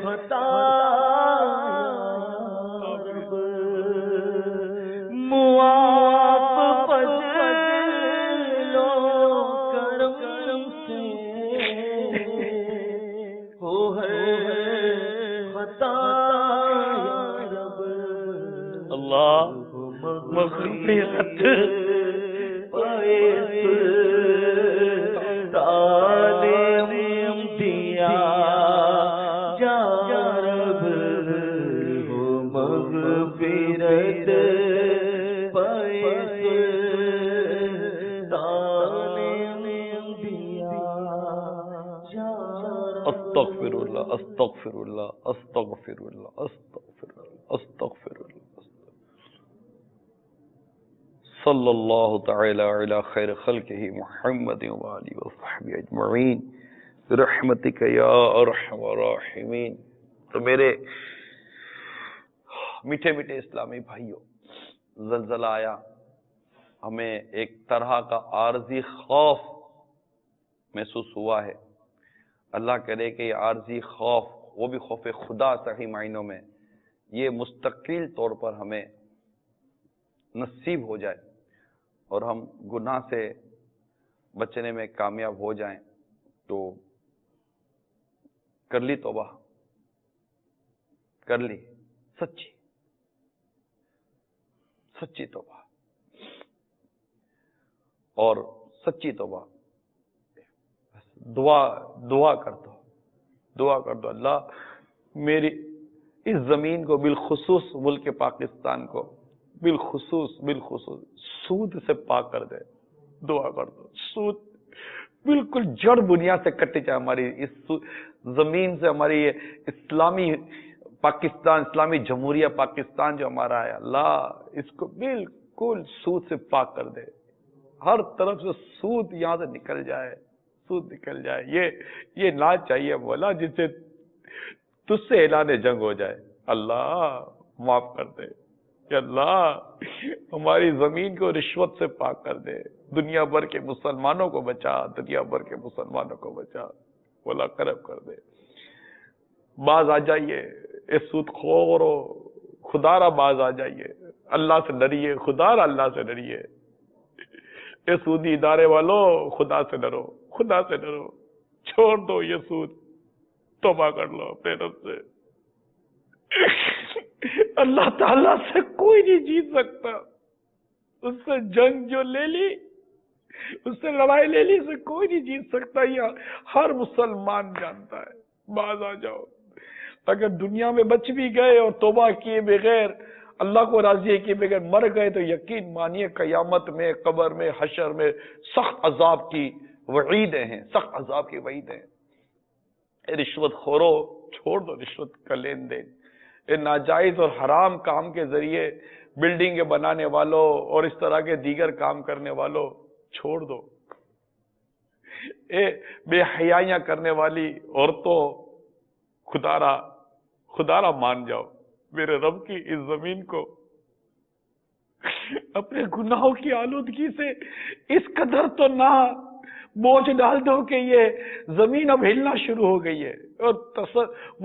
خطا رب مواف فضل و کرم سے ہو ہر خطا رب اللہ مغفرت استغفر اللہ استغفر اللہ استغفر اللہ استغفر اللہ استغفر اللہ صلی اللہ تعالی علی خیر خلقہ محمد وآلہ وصحبہ اجمعین برحمتک یا ارحم الراحمین۔ تو میرے میٹھے میٹھے اسلامی بھائیوں، زلزلہ آیا، ہمیں ایک طرح کا عارضی خوف محسوس ہوا ہے۔ اللہ کرے کہ یہ عارضی خوف، وہ بھی خوف خدا صحیح معنوں میں، یہ مستقل طور پر ہمیں نصیب ہو جائے اور ہم گناہ سے بچنے میں کامیاب ہو جائیں۔ تو کر لی توبہ، کر لی سچی سچی توبہ، اور سچی توبہ دعا کر دو اللہ میری اس زمین کو، بالخصوص ملک پاکستان کو بالخصوص سود سے پاک کر دے۔ دعا کر دو سود بالکل جڑ بنیاد سے کٹ جائے ہماری اس زمین سے، ہماری یہ اسلامی پاکستان، اسلامی جمہوریہ پاکستان جو ہمارا ہے، اللہ اس کو بالکل سود سے پاک کر دے۔ ہر طرف سے سود یہاں سے نکل جائے، سود نکل جائے۔ یہ نہ چاہیے مولا، جس سے تجھ سے اعلان جنگ ہو جائے۔ اللہ معاف کر دے کہ اللہ ہماری زمین کو رشوت سے پاک کر دے، دنیا بھر کے مسلمانوں کو بچا، دنیا بھر کے مسلمانوں کو بچا، مولا کرم کر دے۔ باز آ جائیے اس سود خورو، خدا را باز آ جائیے، اللہ سے ڈریے، خدا را اللہ سے ڈریے۔ یہ سودی ادارے والوں خدا سے ڈرو، خدا سے ڈرو، چھوڑ دو یہ سود، توبہ کر لو اپنے رب سے۔ اللہ تعالیٰ سے کوئی نہیں جیت سکتا، اس سے جنگ جو لے لی، اس سے لڑائی لے لی، سے کوئی نہیں جیت سکتا۔ یہ ہر مسلمان جانتا ہے۔ باز آ جاؤ، اگر دنیا میں بچ بھی گئے اور توبہ کیے بغیر، اللہ کو راضی کیے بغیر مر گئے، تو یقین مانیے قیامت میں، قبر میں، حشر میں سخت عذاب کی وعیدیں ہیں، سخت عذاب کی وعیدیں ہیں۔ رشوت خورو، چھوڑ دو رشوت کا لین دین۔ یہ ناجائز اور حرام کام کے ذریعے بلڈنگ بنانے والوں اور اس طرح کے دیگر کام کرنے والوں چھوڑ دو۔ بے حیائیاں کرنے والی عورتوں خدا را مان جاؤ، میرے رب کی اس زمین کو اپنے گناہوں کی آلودگی سے اس قدر تو نہ بوجھ ڈال دو کہ یہ زمین اب ہلنا شروع ہو گئی ہے اور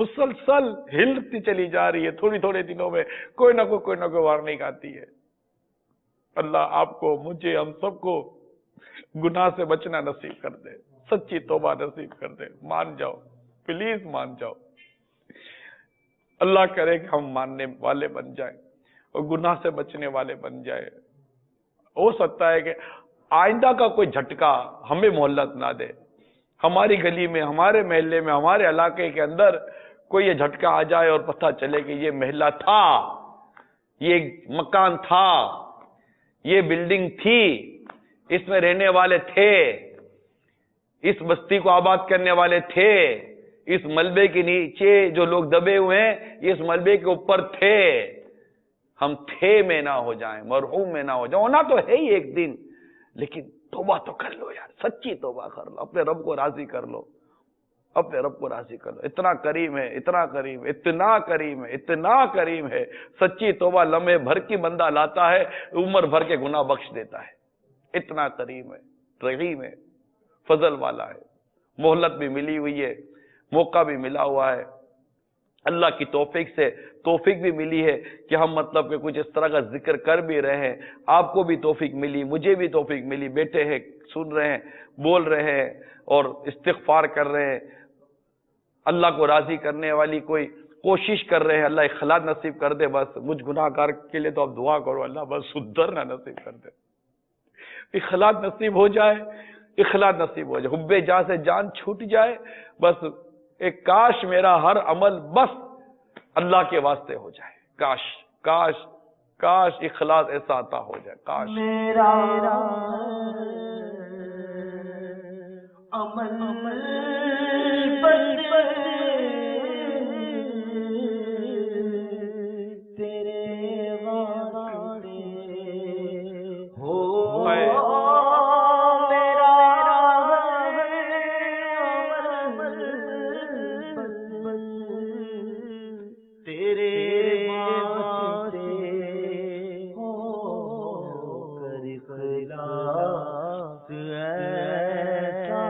مسلسل ہلتی چلی جا رہی ہے، تھوڑی تھوڑے دنوں میں کوئی نہ کوئی وارننگ آتی ہے۔ اللہ آپ کو، مجھے، ہم سب کو گناہ سے بچنا نصیب کر دے، سچی توبہ نصیب کر دے۔ مان جاؤ، پلیز مان جاؤ۔ اللہ کرے کہ ہم ماننے والے بن جائیں اور گناہ سے بچنے والے بن جائیں۔ ہو سکتا ہے کہ آئندہ کا کوئی جھٹکا ہمیں مہلت نہ دے، ہماری گلی میں، ہمارے محلے میں، ہمارے علاقے کے اندر کوئی یہ جھٹکا آ جائے اور پتہ چلے کہ یہ محلہ تھا، یہ مکان تھا، یہ بلڈنگ تھی، اس میں رہنے والے تھے، اس بستی کو آباد کرنے والے تھے، اس ملبے کے نیچے جو لوگ دبے ہوئے ہیں اس ملبے کے اوپر تھے. ہم تھے میں نہ ہو جائیں، مرحوم میں نہ ہو جائیں. ہونا تو ہے ہی ایک دن، لیکن توبہ تو کر لو یار، سچی توبہ کر لو، اپنے رب کو راضی کر لو، اپنے رب کو راضی کر لو. اتنا کریم ہے، اتنا کریم، اتنا کریم ہے، اتنا کریم ہے. سچی توبہ لمحے بھر کی بندہ لاتا ہے، عمر بھر کے گناہ بخش دیتا ہے. اتنا کریم ہے، رحیم ہے، فضل والا ہے. مہلت بھی ملی ہوئی ہے، موقع بھی ملا ہوا ہے. اللہ کی توفیق سے توفیق بھی ملی ہے کہ ہم مطلب کہ کچھ اس طرح کا ذکر کر بھی رہے ہیں. آپ کو بھی توفیق ملی، مجھے بھی توفیق ملی. بیٹے ہیں، سن رہے ہیں، بول رہے ہیں اور استغفار کر رہے ہیں. اللہ کو راضی کرنے والی کوئی کوشش کر رہے ہیں. اللہ اخلاص نصیب کر دے. بس مجھ گناہ گار کے لیے تو آپ دعا کرو، اللہ بس سدھرنا نصیب کر دے، اخلاص نصیب ہو جائے، اخلاص نصیب ہو جائے، حب جاں سے جان چھوٹ جائے. بس ایک کاش میرا ہر عمل بس اللہ کے واسطے ہو جائے. کاش کاش کاش اخلاص ایسا عطا ہو جائے. کاش میرا عمل بس تیرے واسطے ہو. میرا عمل بس تیرے واسطے ہو. کر اخلاص ایسا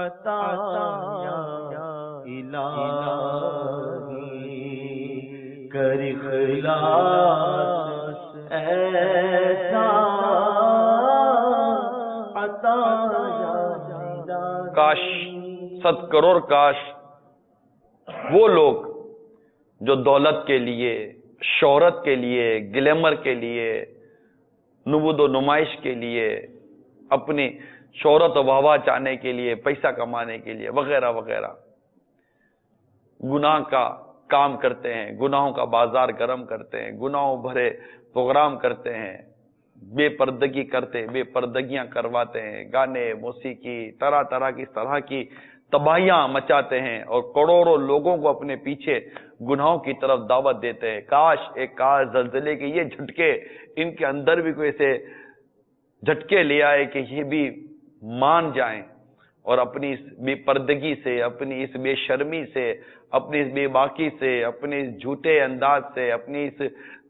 عطا الہی، کر اخلاص ایسا عطا. کاش، 100 کروڑ کاش وہ لوگ جو دولت کے لیے، شہرت کے لیے، گلیمر کے لیے، نبود و نمائش کے لیے، اپنی شہرت و واہ چاہنے کے لیے، پیسہ کمانے کے لیے وغیرہ وغیرہ گناہ کا کام کرتے ہیں، گناہوں کا بازار گرم کرتے ہیں، گناہوں بھرے پروگرام کرتے ہیں، بے پردگی کرتے، بے پردگیاں کرواتے ہیں، گانے، موسیقی، طرح طرح کی تباہیاں مچاتے ہیں اور کروڑوں لوگوں کو اپنے پیچھے گناہوں کی طرف دعوت دیتے ہیں. کاش ایک کاش زلزلے کے یہ جھٹکے ان کے اندر بھی کوئی ایسے جھٹکے لے آئے کہ یہ بھی مان جائیں اور اپنی اس بے پردگی سے، اپنی اس بے شرمی سے، اپنی اس بے باکی سے، اپنے اس جھوٹے انداز سے، اپنی اس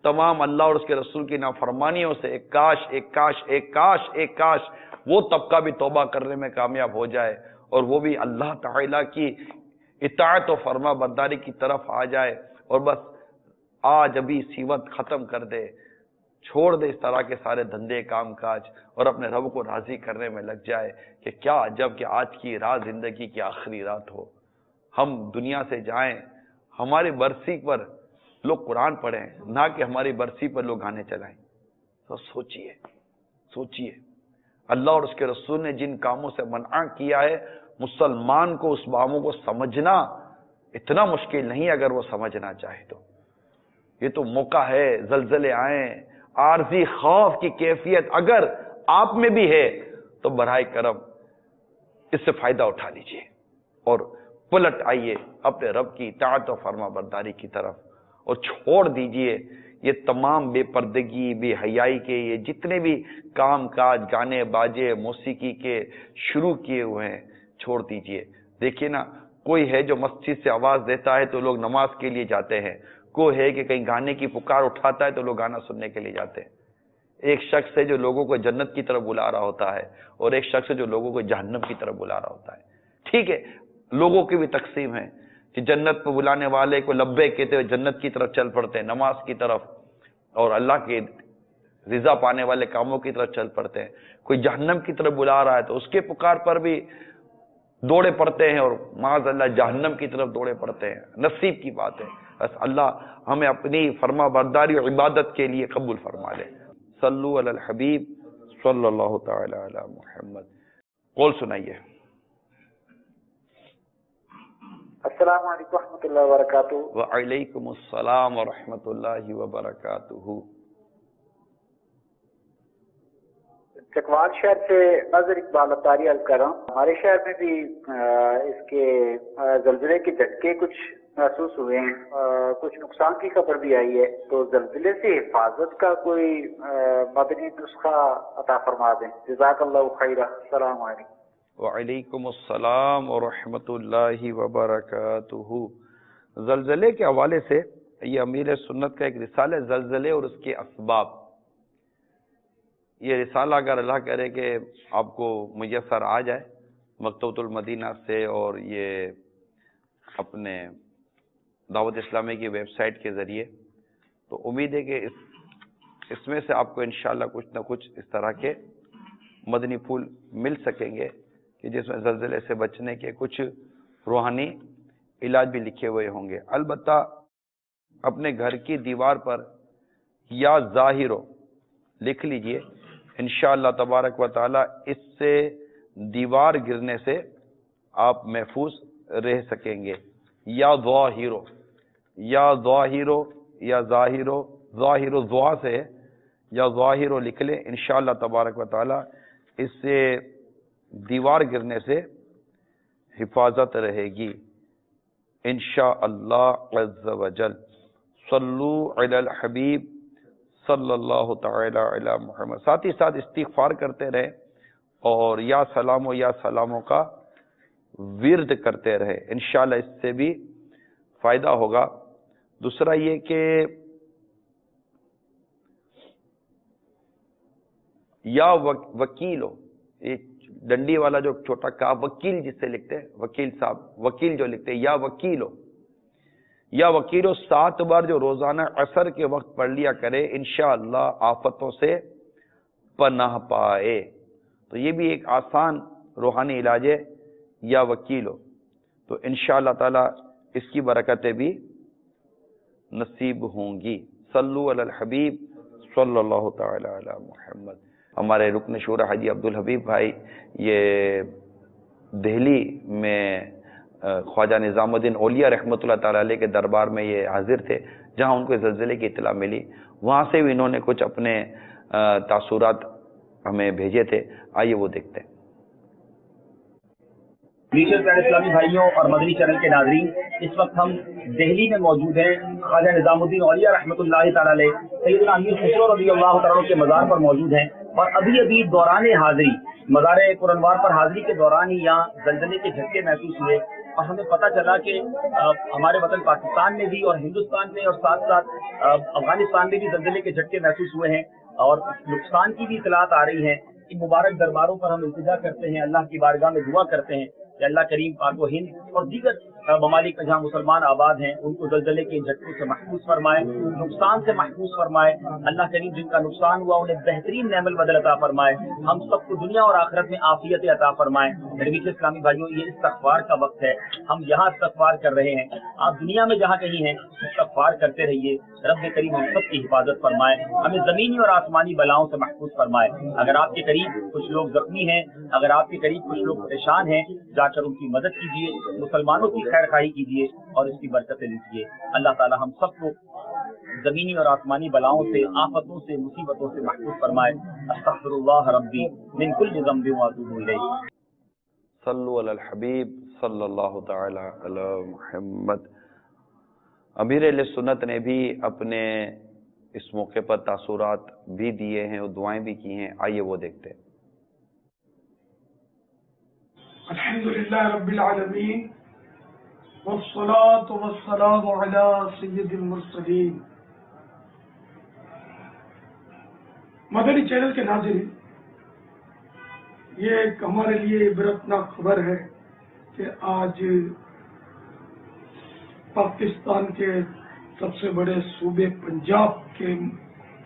تمام اللہ اور اس کے رسول کی نافرمانیوں سے ایک کاش ایک کاش ایک کاش ایک کاش وہ طبقہ بھی توبہ کرنے میں کامیاب ہو جائے اور وہ بھی اللہ تعالیٰ کی اطاعت و فرما برداری کی طرف آ جائے اور بس آج ابھی اسی وقت ختم کر دے، چھوڑ دے اس طرح کے سارے دھندے کام کاج اور اپنے رب کو راضی کرنے میں لگ جائے. کہ کیا عجب کہ آج کی رات زندگی کی آخری رات ہو، ہم دنیا سے جائیں، ہماری برسی پر لوگ قرآن پڑھیں، نہ کہ ہماری برسی پر لوگ گانے چلائیں. تو سوچئے اللہ اور اس کے رسول نے جن کاموں سے منع کیا ہے، مسلمان کو اس کاموں کو سمجھنا اتنا مشکل نہیں اگر وہ سمجھنا چاہے تو. یہ تو موقع ہے، زلزلے آئیں، عارضی خوف کی کیفیت اگر آپ میں بھی ہے تو براہ کرم اس سے فائدہ اٹھا لیجئے اور پلٹ آئیے اپنے رب کی اطاعت و فرما برداری کی طرف اور چھوڑ دیجئے یہ تمام بے پردگی، بے حیائی کے یہ جتنے بھی کام کاج، گانے باجے، موسیقی کے شروع کیے ہوئے ہیں، چھوڑ دیجئے. دیکھیے نا، کوئی ہے جو مسجد سے آواز دیتا ہے تو لوگ نماز کے لیے جاتے ہیں، کوئی ہے کہ کہیں گانے کی پکار اٹھاتا ہے تو لوگ گانا سننے کے لیے جاتے ہیں. ایک شخص ہے جو لوگوں کو جنت کی طرف بلا رہا ہوتا ہے اور ایک شخص ہے جو لوگوں کو جہنم کی طرف بلا رہا ہوتا ہے. ٹھیک ہے، لوگوں کی بھی تقسیم ہے کہ جنت پہ بلانے والے کو لبیک کہتے ہوئے جنت کی طرف چل پڑتے ہیں، نماز کی طرف اور اللہ کے رضا پانے والے کاموں کی طرف چل پڑتے ہیں. کوئی جہنم کی طرف بلا رہا ہے تو اس کے پکار پر بھی دوڑے پڑتے ہیں اور معاذ اللہ جہنم کی طرف دوڑے پڑتے ہیں. نصیب کی بات ہے. بس اللہ ہمیں اپنی فرما برداری اور عبادت کے لیے قبول فرما لے. صلو علی الحبیب صلی اللہ تعالی علی محمد. قول سنائیے. السلام علیکم ورحمۃ اللہ وبرکاتہ. وعلیکم السلام ورحمۃ اللہ وبرکاتہ. چکوال شہر سے ناظر اقبال اتاری عرض کر رہا ہوں. ہمارے شہر میں بھی اس کے زلزلے کے جھٹکے کچھ محسوس ہوئے ہیں, کچھ نقصان کی خبر بھی آئی ہے, تو زلزلے سے حفاظت کا کوئی مدنی نسخہ عطا فرما دیں. جزاک اللہ خیرہ. السلام علیکم. وعلیکم السلام ورحمۃ اللہ وبرکاتہ. زلزلے کے حوالے سے یہ امیر سنت کا ایک رسالہ ہے, زلزلے اور اس کے اسباب. یہ رسالہ اگر اللہ کرے کہ آپ کو میسر آ جائے مکتبۃ المدینہ سے اور یہ اپنے دعوت اسلامی کی ویب سائٹ کے ذریعے, تو امید ہے کہ اس میں سے آپ کو انشاءاللہ کچھ نہ کچھ اس طرح کے مدنی پھول مل سکیں گے کہ جس میں زلزلے سے بچنے کے کچھ روحانی علاج بھی لکھے ہوئے ہوں گے. البتہ اپنے گھر کی دیوار پر یا ظاہرو لکھ لیجئے, انشاءاللہ تبارک و تعالی اس سے دیوار گرنے سے آپ محفوظ رہ سکیں گے. یا ظاہرو, یا ظاہرو, یا ظاہرو, ظاہرو ضوا سے یا ظاہرو لکھ لیں, انشاءاللہ تبارک و تعالی اس سے دیوار گرنے سے حفاظت رہے گی انشاءاللہ عز و جل. صلو علی الحبیب صلی اللہ تعالی علی محمد. ساتھ ہی ساتھ استغفار کرتے رہے اور یا سلاموں کا ورد کرتے رہے, انشاءاللہ اس سے بھی فائدہ ہوگا. دوسرا یہ کہ یا وکیلو, یہ ڈنڈی والا جو چھوٹا کا وکیل جس سے لکھتے ہیں, وکیل صاحب, وکیل جو لکھتے ہیں, یا وکیلو, یا وکیلو 7 بار جو روزانہ عصر کے وقت پڑھ لیا کرے, انشاءاللہ آفتوں سے پناہ پائے. تو یہ بھی ایک آسان روحانی علاج ہے, یا وکیلو. تو انشاءاللہ تعالی اس کی برکتیں بھی نصیب ہوں گی. صلو علی الحبیب صلی اللہ تعالی علی محمد. ہمارے رکن شورا حاجی عبدالحبیب بھائی یہ دہلی میں خواجہ نظام الدین اولیاء رحمۃ اللہ تعالی علیہ کے دربار میں یہ حاضر تھے, جہاں ان کو زلزلے کی اطلاع ملی. وہاں سے بھی انہوں نے کچھ اپنے تاثرات ہمیں بھیجے تھے, آئیے وہ دیکھتے ہیں. نیشنل پیار اسلامی بھائیوں اور مدنی چینل کے ناظرین, اس وقت ہم دہلی میں موجود ہیں. خواجہ نظام الدین اولیاء رحمۃ اللہ تعالی علیہ سیدنا امیر خسرو رضی اللہ تعالیٰ کے مزار پر موجود ہیں, اور ابھی دوران حاضری مزار قرآنوار پر حاضری کے دوران ہی یہاں زلزلے کے جھٹکے محسوس ہوئے, اور ہمیں پتہ چلا کہ ہمارے وطن پاکستان میں بھی اور ہندوستان میں اور ساتھ ساتھ افغانستان میں بھی زلزلے کے جھٹکے محسوس ہوئے ہیں, اور نقصان کی بھی اطلاعات آ رہی ہیں. ان مبارک درباروں پر ہم التجا کرتے ہیں, اللہ کی بارگاہ میں دعا کرتے ہیں کہ اللہ کریم پاک و ہند اور دیگر ممالک جہاں مسلمان آباد ہیں ان کو زلزلے کے جھٹکوں سے محفوظ فرمائے, نقصان سے محفوظ فرمائے. اللہ کریم جن کا نقصان ہوا انہیں بہترین نعم البدل عطا فرمائے, ہم سب کو دنیا اور آخرت میں عافیت عطا فرمائے. میرے اسلامی بھائیوں, یہ استغفار کا وقت ہے, ہم یہاں استغفار کر رہے ہیں, آپ دنیا میں جہاں کہیں ہیں استغفار کرتے رہیے. رب کریم ہم سب کی حفاظت فرمائے, ہمیں زمینی اور آسمانی بلاؤں سے محفوظ فرمائے. اگر آپ کے قریب کچھ لوگ زخمی ہیں, اگر آپ کے قریب کچھ لوگ پریشان ہیں, جا کر ان کی مدد کیجیے, مسلمانوں کی خیر خواہی کیجیے اور اس کی برکتیں لیجیے. اللہ تعالی ہم سب کو زمینی اور آسمانی بلاؤں سے, آفتوں سے, مصیبتوں سے محفوظ فرمائے. استغفر اللہ ربی من کل ذنب واتوب الیہ. صلو علی الحبیب صلی اللہ تعالی علی محمد. امیر اہل سنت نے بھی اپنے اس موقع پر تاثرات بھی دیے ہیں اور دعائیں بھی کی ہیں, آئیے وہ دیکھتے ہیں. الحمدللہ رب العالمین والصلاة والسلام علی سید المرسلین. مدنی چینل کے ناظرین, یہ ایک ہمارے لیے عبرتناک خبر ہے کہ آج پاکستان کے سب سے بڑے صوبے پنجاب کے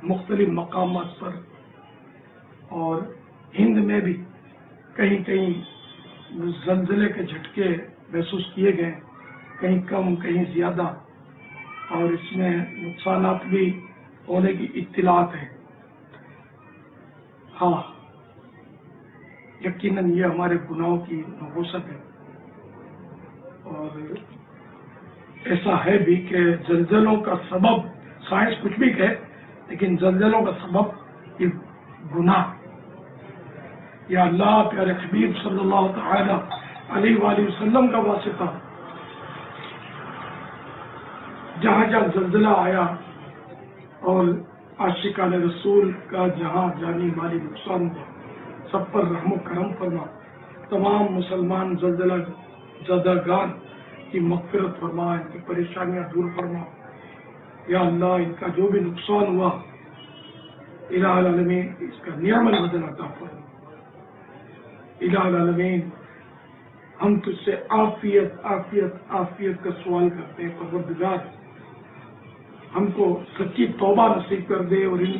مختلف مقامات پر اور ہند میں بھی کہیں کہیں زلزلے کے جھٹکے محسوس کیے گئے, کہیں کم کہیں زیادہ, اور اس میں نقصانات بھی ہونے کی اطلاعات ہیں. ہاں, یقیناً یہ ہمارے گناہوں کی نحوست ہے, اور ایسا ہے بھی کہ زلزلوں کا سبب سائنس کچھ بھی کہے, لیکن زلزلوں کا سبب یہ گناہ, یا اللہ پیارے حبیب صلی اللہ تعالی علیہ وآلہ وسلم کا واسطہ جہاں جہاں زلزلہ آیا اور عاشقان رسول کا جہاں جانی مالی نقصان ہوا، سب پر رحم و کرم فرما، تمام مسلمان زلزلہ زدگان کی مغفرت فرما، ان کی پریشانیاں دور فرما یا اللہ، ان کا جو بھی نقصان ہوا الہ العالمین اس کا نعم البدل عطا فرما۔ الہ العالمین ہم تجھ سے عافیت عافیت عافیت کا سوال کرتے ہیں، پروردگار ہم کو سچی توبہ نصیب کر دے اور ان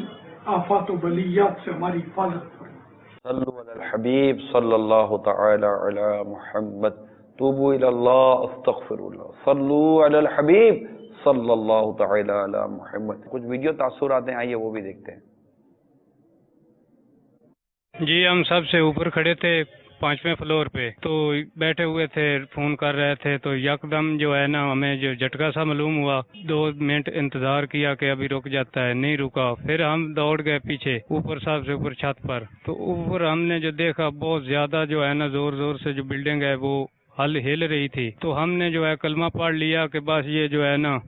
آفات و بلیات سے ہماری حفاظت فرما۔ صلو علی الحبیب صلی اللہ تعالی علی محمد، توبوا الی اللہ استغفر اللہ، صلو علی الحبیب صلی اللہ تعالی علی محمد۔ کچھ ویڈیو تاثرات ہیں، آئیے وہ بھی دیکھتے ہیں۔ جی ہم سب سے اوپر کھڑے تھے 5ویں فلور پہ، تو بیٹھے ہوئے تھے، فون کر رہے تھے، تو یکدم جو ہے نا ہمیں جو جھٹکا سا معلوم ہوا، 2 منٹ انتظار کیا کہ ابھی رک جاتا ہے، نہیں رکا، پھر ہم دوڑ گئے پیچھے اوپر، سب سے اوپر چھت پر، تو اوپر ہم نے جو دیکھا بہت زیادہ جو ہے نا زور زور سے جو بلڈنگ ہے وہ ہل رہی تھی، تو ہم نے جو ہے کلمہ پڑھ لیا کہ بس یہ جو ہے نا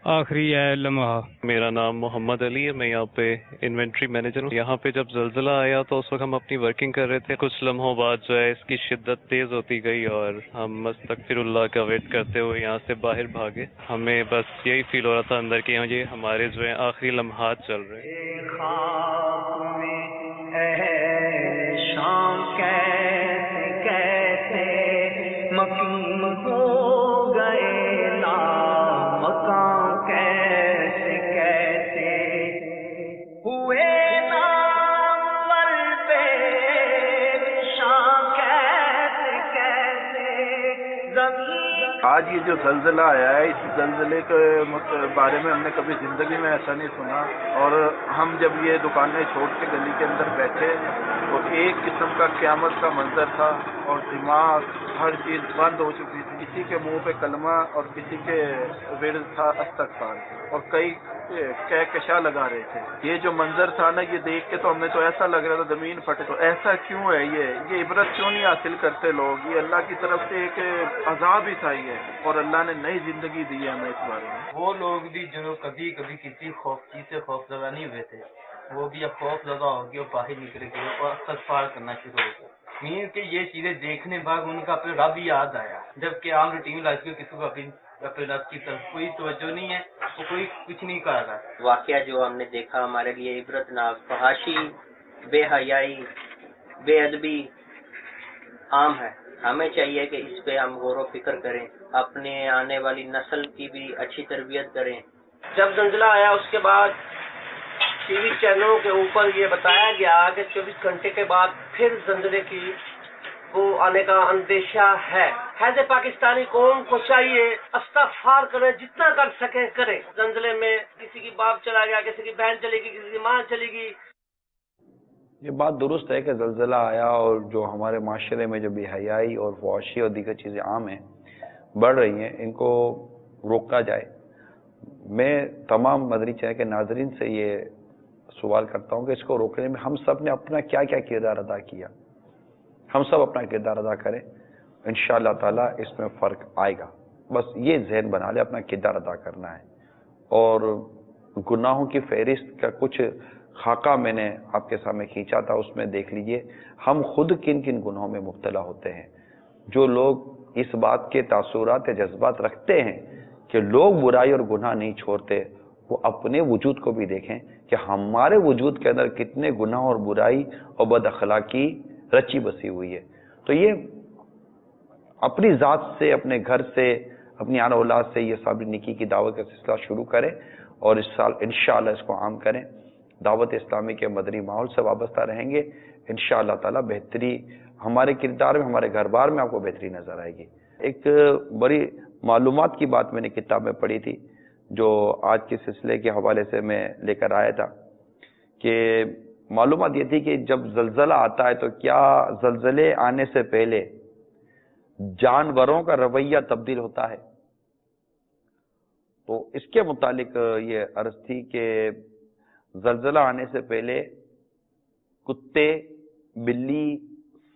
آخری ہے لمحہ۔ میرا نام محمد علی ہے، میں یہاں پہ انوینٹری مینیجر ہوں۔ یہاں پہ جب زلزلہ آیا تو اس وقت ہم اپنی ورکنگ کر رہے تھے، کچھ لمحوں بعد جو ہے اس کی شدت تیز ہوتی گئی اور ہم استغفر اللہ کا ویٹ کرتے ہوئے یہاں سے باہر بھاگے۔ ہمیں بس یہی فیل ہو رہا تھا اندر کہ یہ ہمارے جو ہے آخری لمحات چل رہے ہیں۔ آج یہ جو زلزلہ آیا ہے، اس زلزلے کے بارے میں ہم نے کبھی زندگی میں ایسا نہیں سنا، اور ہم جب یہ دکانیں چھوڑ کے گلی کے اندر بیٹھے تو ایک قسم کا قیامت کا منظر تھا، اور دماغ ہر چیز بند ہو چکی تھی، کسی کے منہ پہ کلمہ اور کسی کے ورد تھا استغفار، اور کئی کہکشاں لگا رہے تھے۔ یہ جو منظر تھا نا، یہ دیکھ کے تو ہمیں تو ایسا لگ رہا تھا زمین پھٹے، تو ایسا کیوں ہے؟ یہ عبرت کیوں نہیں حاصل کرتے لوگ؟ یہ اللہ کی طرف سے ایک عذاب ہی تھا یہ، اور اللہ نے نئی زندگی دی ہے ہمیں اس بارے میں۔ وہ لوگ بھی جو کبھی کسی چیز سے خوف زدہ نہیں ہوئے تھے، وہ بھی اب خوف زدہ ہو گئے اور باہر نکل گئے اور استغفار کرنا شروع ہو گئے۔ مین کہ یہ چیزیں دیکھنے بعد ان کا اپنے رب یاد آیا، جبکہ عام روٹین لائف میں کسی کو اپنے رب کی طرف کوئی توجہ نہیں ہے، وہ کوئی کچھ نہیں کر رہا۔ واقعہ جو ہم نے دیکھا ہمارے لیے عبرت ناک، فحاشی، بے حیائی، بے ادبی عام ہے۔ ہمیں چاہیے کہ اس پہ ہم غور و فکر کریں، اپنے آنے والی نسل کی بھی اچھی تربیت کریں۔ جب زلزلہ آیا اس کے بعد ٹی وی چینلوں کے اوپر یہ بتایا گیا کہ 24 گھنٹے کے بعد پھر زلزلے کی وہ آنے کا اندیشہ ہے۔ حیض پاکستانی قوم کو چاہیے استغفار کریں، جتنا کر سکیں کریں۔ زلزلے میں کسی کی باپ چلا گیا، کسی کی بہن چلی گئی، کسی کی ماں چلی گئی۔ یہ بات درست ہے کہ زلزلہ آیا اور جو ہمارے معاشرے میں جو بے حیائی اور فحاشی اور دیگر چیزیں عام ہیں، بڑھ رہی ہیں، ان کو روکا جائے۔ میں تمام مدنی چینل کے ناظرین سے یہ سوال کرتا ہوں کہ اس کو روکنے میں ہم سب نے اپنا کیا کیا کردار ادا کیا، ہم سب اپنا کردار ادا کریں، انشاءاللہ تعالیٰ اس میں فرق آئے گا۔ بس یہ ذہن بنا لے، اپنا کردار ادا کرنا ہے۔ اور گناہوں کی فہرست کا کچھ خاکہ میں نے آپ کے سامنے کھینچا تھا، اس میں دیکھ لیجئے ہم خود کن کن گناہوں میں مبتلا ہوتے ہیں۔ جو لوگ اس بات کے تاثرات یا جذبات رکھتے ہیں کہ لوگ برائی اور گناہ نہیں چھوڑتے، وہ اپنے وجود کو بھی دیکھیں کہ ہمارے وجود کے اندر کتنے گناہ اور برائی اور بد اخلاقی رچی بسی ہوئی ہے۔ تو یہ اپنی ذات سے، اپنے گھر سے، اپنی آن اولاد سے یہ صابر نیکی کی دعوت کا سلسلہ شروع کریں، اور اس سال انشاءاللہ اس کو عام کریں۔ دعوت اسلامی کے مدنی ماحول سے وابستہ رہیں گے، انشاءاللہ تعالیٰ بہتری ہمارے کردار میں، ہمارے گھر بار میں آپ کو بہتری نظر آئے گی۔ ایک بڑی معلومات کی بات میں نے کتاب میں پڑھی تھی، جو آج کے سلسلے کے حوالے سے میں لے کر آیا تھا، کہ معلومات یہ تھی کہ جب زلزلہ آتا ہے تو کیا زلزلے آنے سے پہلے جانوروں کا رویہ تبدیل ہوتا ہے؟ تو اس کے متعلق یہ عرض تھی کہ زلزلہ آنے سے پہلے کتے، بلی،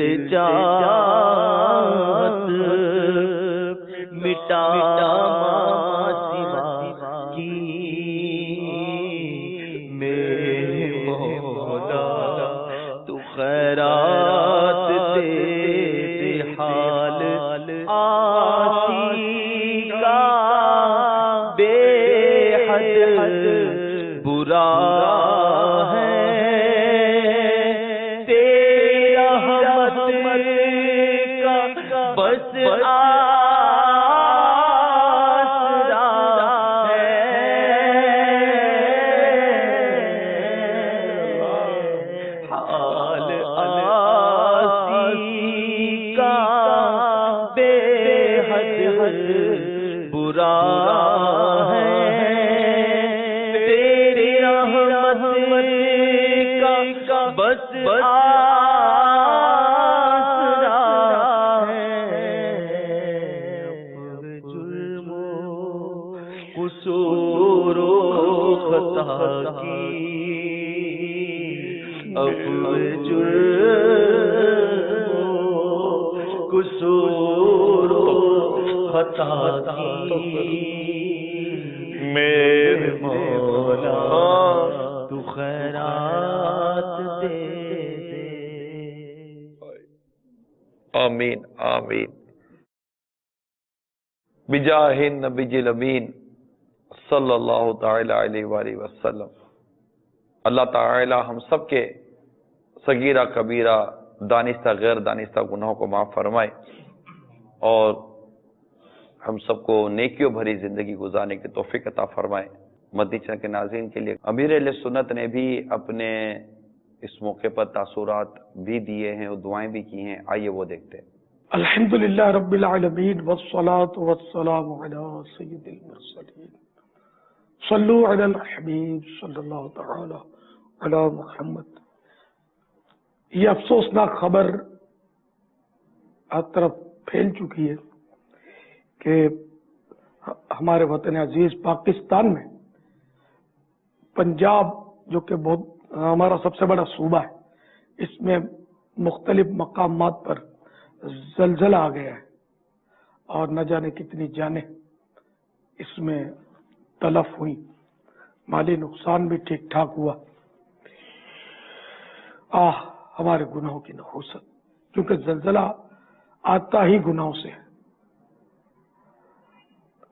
سے چاہت مٹا سوا کی میرے مولا تو خیرات دے حال آسی کا بے حد برا ہے تیرا رحمت کا بس آسرا ہے حال آسی کا بے حد برا ہے تیری رحمت کا بس آسرا ہے جرم و قصور و خطا کی اب جرم و قصور و خطا کی میرے مولا تو خیرات دے دے. آمین آمین بجاہ النبی الامین صلی اللہ تعالی علیہ وآلہ وسلم. اللہ تعالی ہم سب کے صغیرہ کبیرہ دانستہ غیر دانستہ گناہوں کو معاف فرمائے اور ہم سب کو نیکیوں بھری زندگی گزارنے کی توفیق عطا فرمائے. مدنی چینل کے ناظرین کے لیے امیر اہل سنت نے بھی اپنے اس موقع پر تاثرات بھی دیے ہیں اور دعائیں بھی کی ہیں. آئیے وہ دیکھتے ہیں. الحمدللہ رب العالمین والصلاة والسلام علی سید المرسلین صلو علی الحبیب صلی اللہ تعالی علی محمد. یہ افسوسناک خبر ہر طرف پھیل چکی ہے کہ ہمارے وطن عزیز پاکستان میں پنجاب جو کہ بہت ہمارا سب سے بڑا صوبہ ہے، اس میں مختلف مقامات پر زلزلہ آ گیا ہے اور نہ جانے کتنی جانیں اس میں تلف ہوئی، مالی نقصان بھی ٹھیک ٹھاک ہوا. ہمارے گناہوں کی نحوست، کیونکہ زلزلہ آتا ہی گناہوں سے ہے.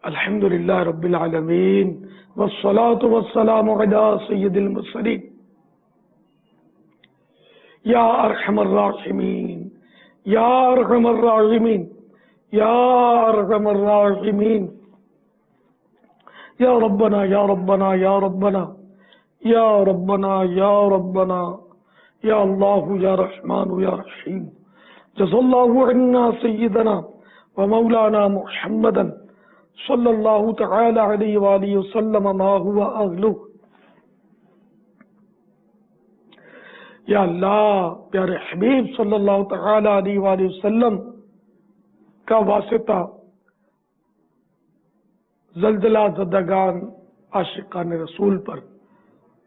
الحمدللہ رب العالمین والصلاة والسلام علی سید المرسلین یا ارحم الراحمین یا ارحم الراحمین یا ارحم الراحمین یا ربنا یا ربنا یا ربنا یا ربنا یا ربنا یا اللہ یا رحمان یا رحیم. جزا اللہ عنا سیدنا و مولانا محمدا صلی اللہ تعالی علیہ وآلہ وسلم ما ہوا اہلہ. یا اللہ پیارے حبیب صلی اللہ تعالی علیہ وآلہ وسلم کا واسطہ زلزلہ زدگان عاشقان رسول پر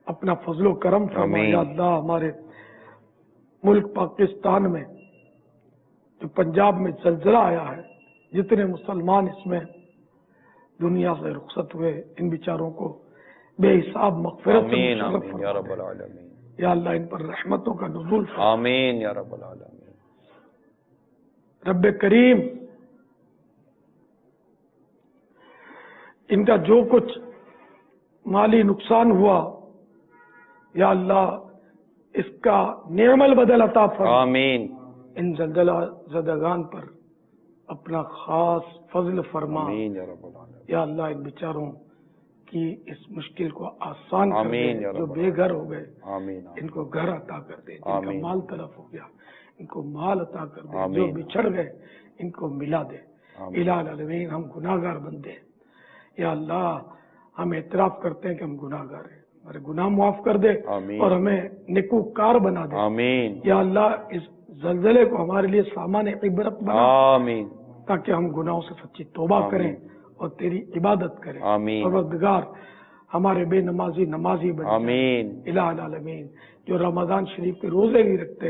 اپنا فضل و کرم فرما. یا اللہ ہمارے ملک پاکستان میں جو پنجاب میں زلزلہ آیا ہے، جتنے مسلمان اس میں دنیا سے رخصت ہوئے، ان بیچاروں کو بے حساب مغفرت سے مشرف فرما. یا رب العالمین. یا اللہ ان پر رحمتوں کا نزول فرما. آمین یا رب العالمین. رب کریم ان کا جو کچھ مالی نقصان ہوا، یا اللہ اس کا نعم البدل عطا فرما. آمین. ان زلزلہ زدگان پر اپنا خاص فضل فرما. آمین یا رب العالمین. یا اللہ ان بیچاروں کی اس مشکل کو آسان کر دے. آمین یا رب جو بے گھر ہو گئے آمین. ان کو گھر عطا کر دے. جن کا آمین. مال تلف ہو گیا ان کو مال عطا کر دے. آمین. جو بچھڑ گئے ان کو ملا دے. آمین. الہ العالمین ہم گناہگار بندے ہیں. یا اللہ ہم اعتراف کرتے ہیں کہ ہم گناہگار ہیں، ہمارے گناہ معاف کر دے آمین. اور ہمیں نیکوکار بنا دے. آمین. یا اللہ اس زلزلے کو ہمارے لیے سامان عبرت بنا آمین. تاکہ ہم گناہوں سے سچی توبہ کریں اور تیری عبادت کریں. آمین. پروردگار ہمارے بے نمازی نمازی بن جائیں. آمین. الہ العالمین جو رمضان شریف کے روزے نہیں رکھتے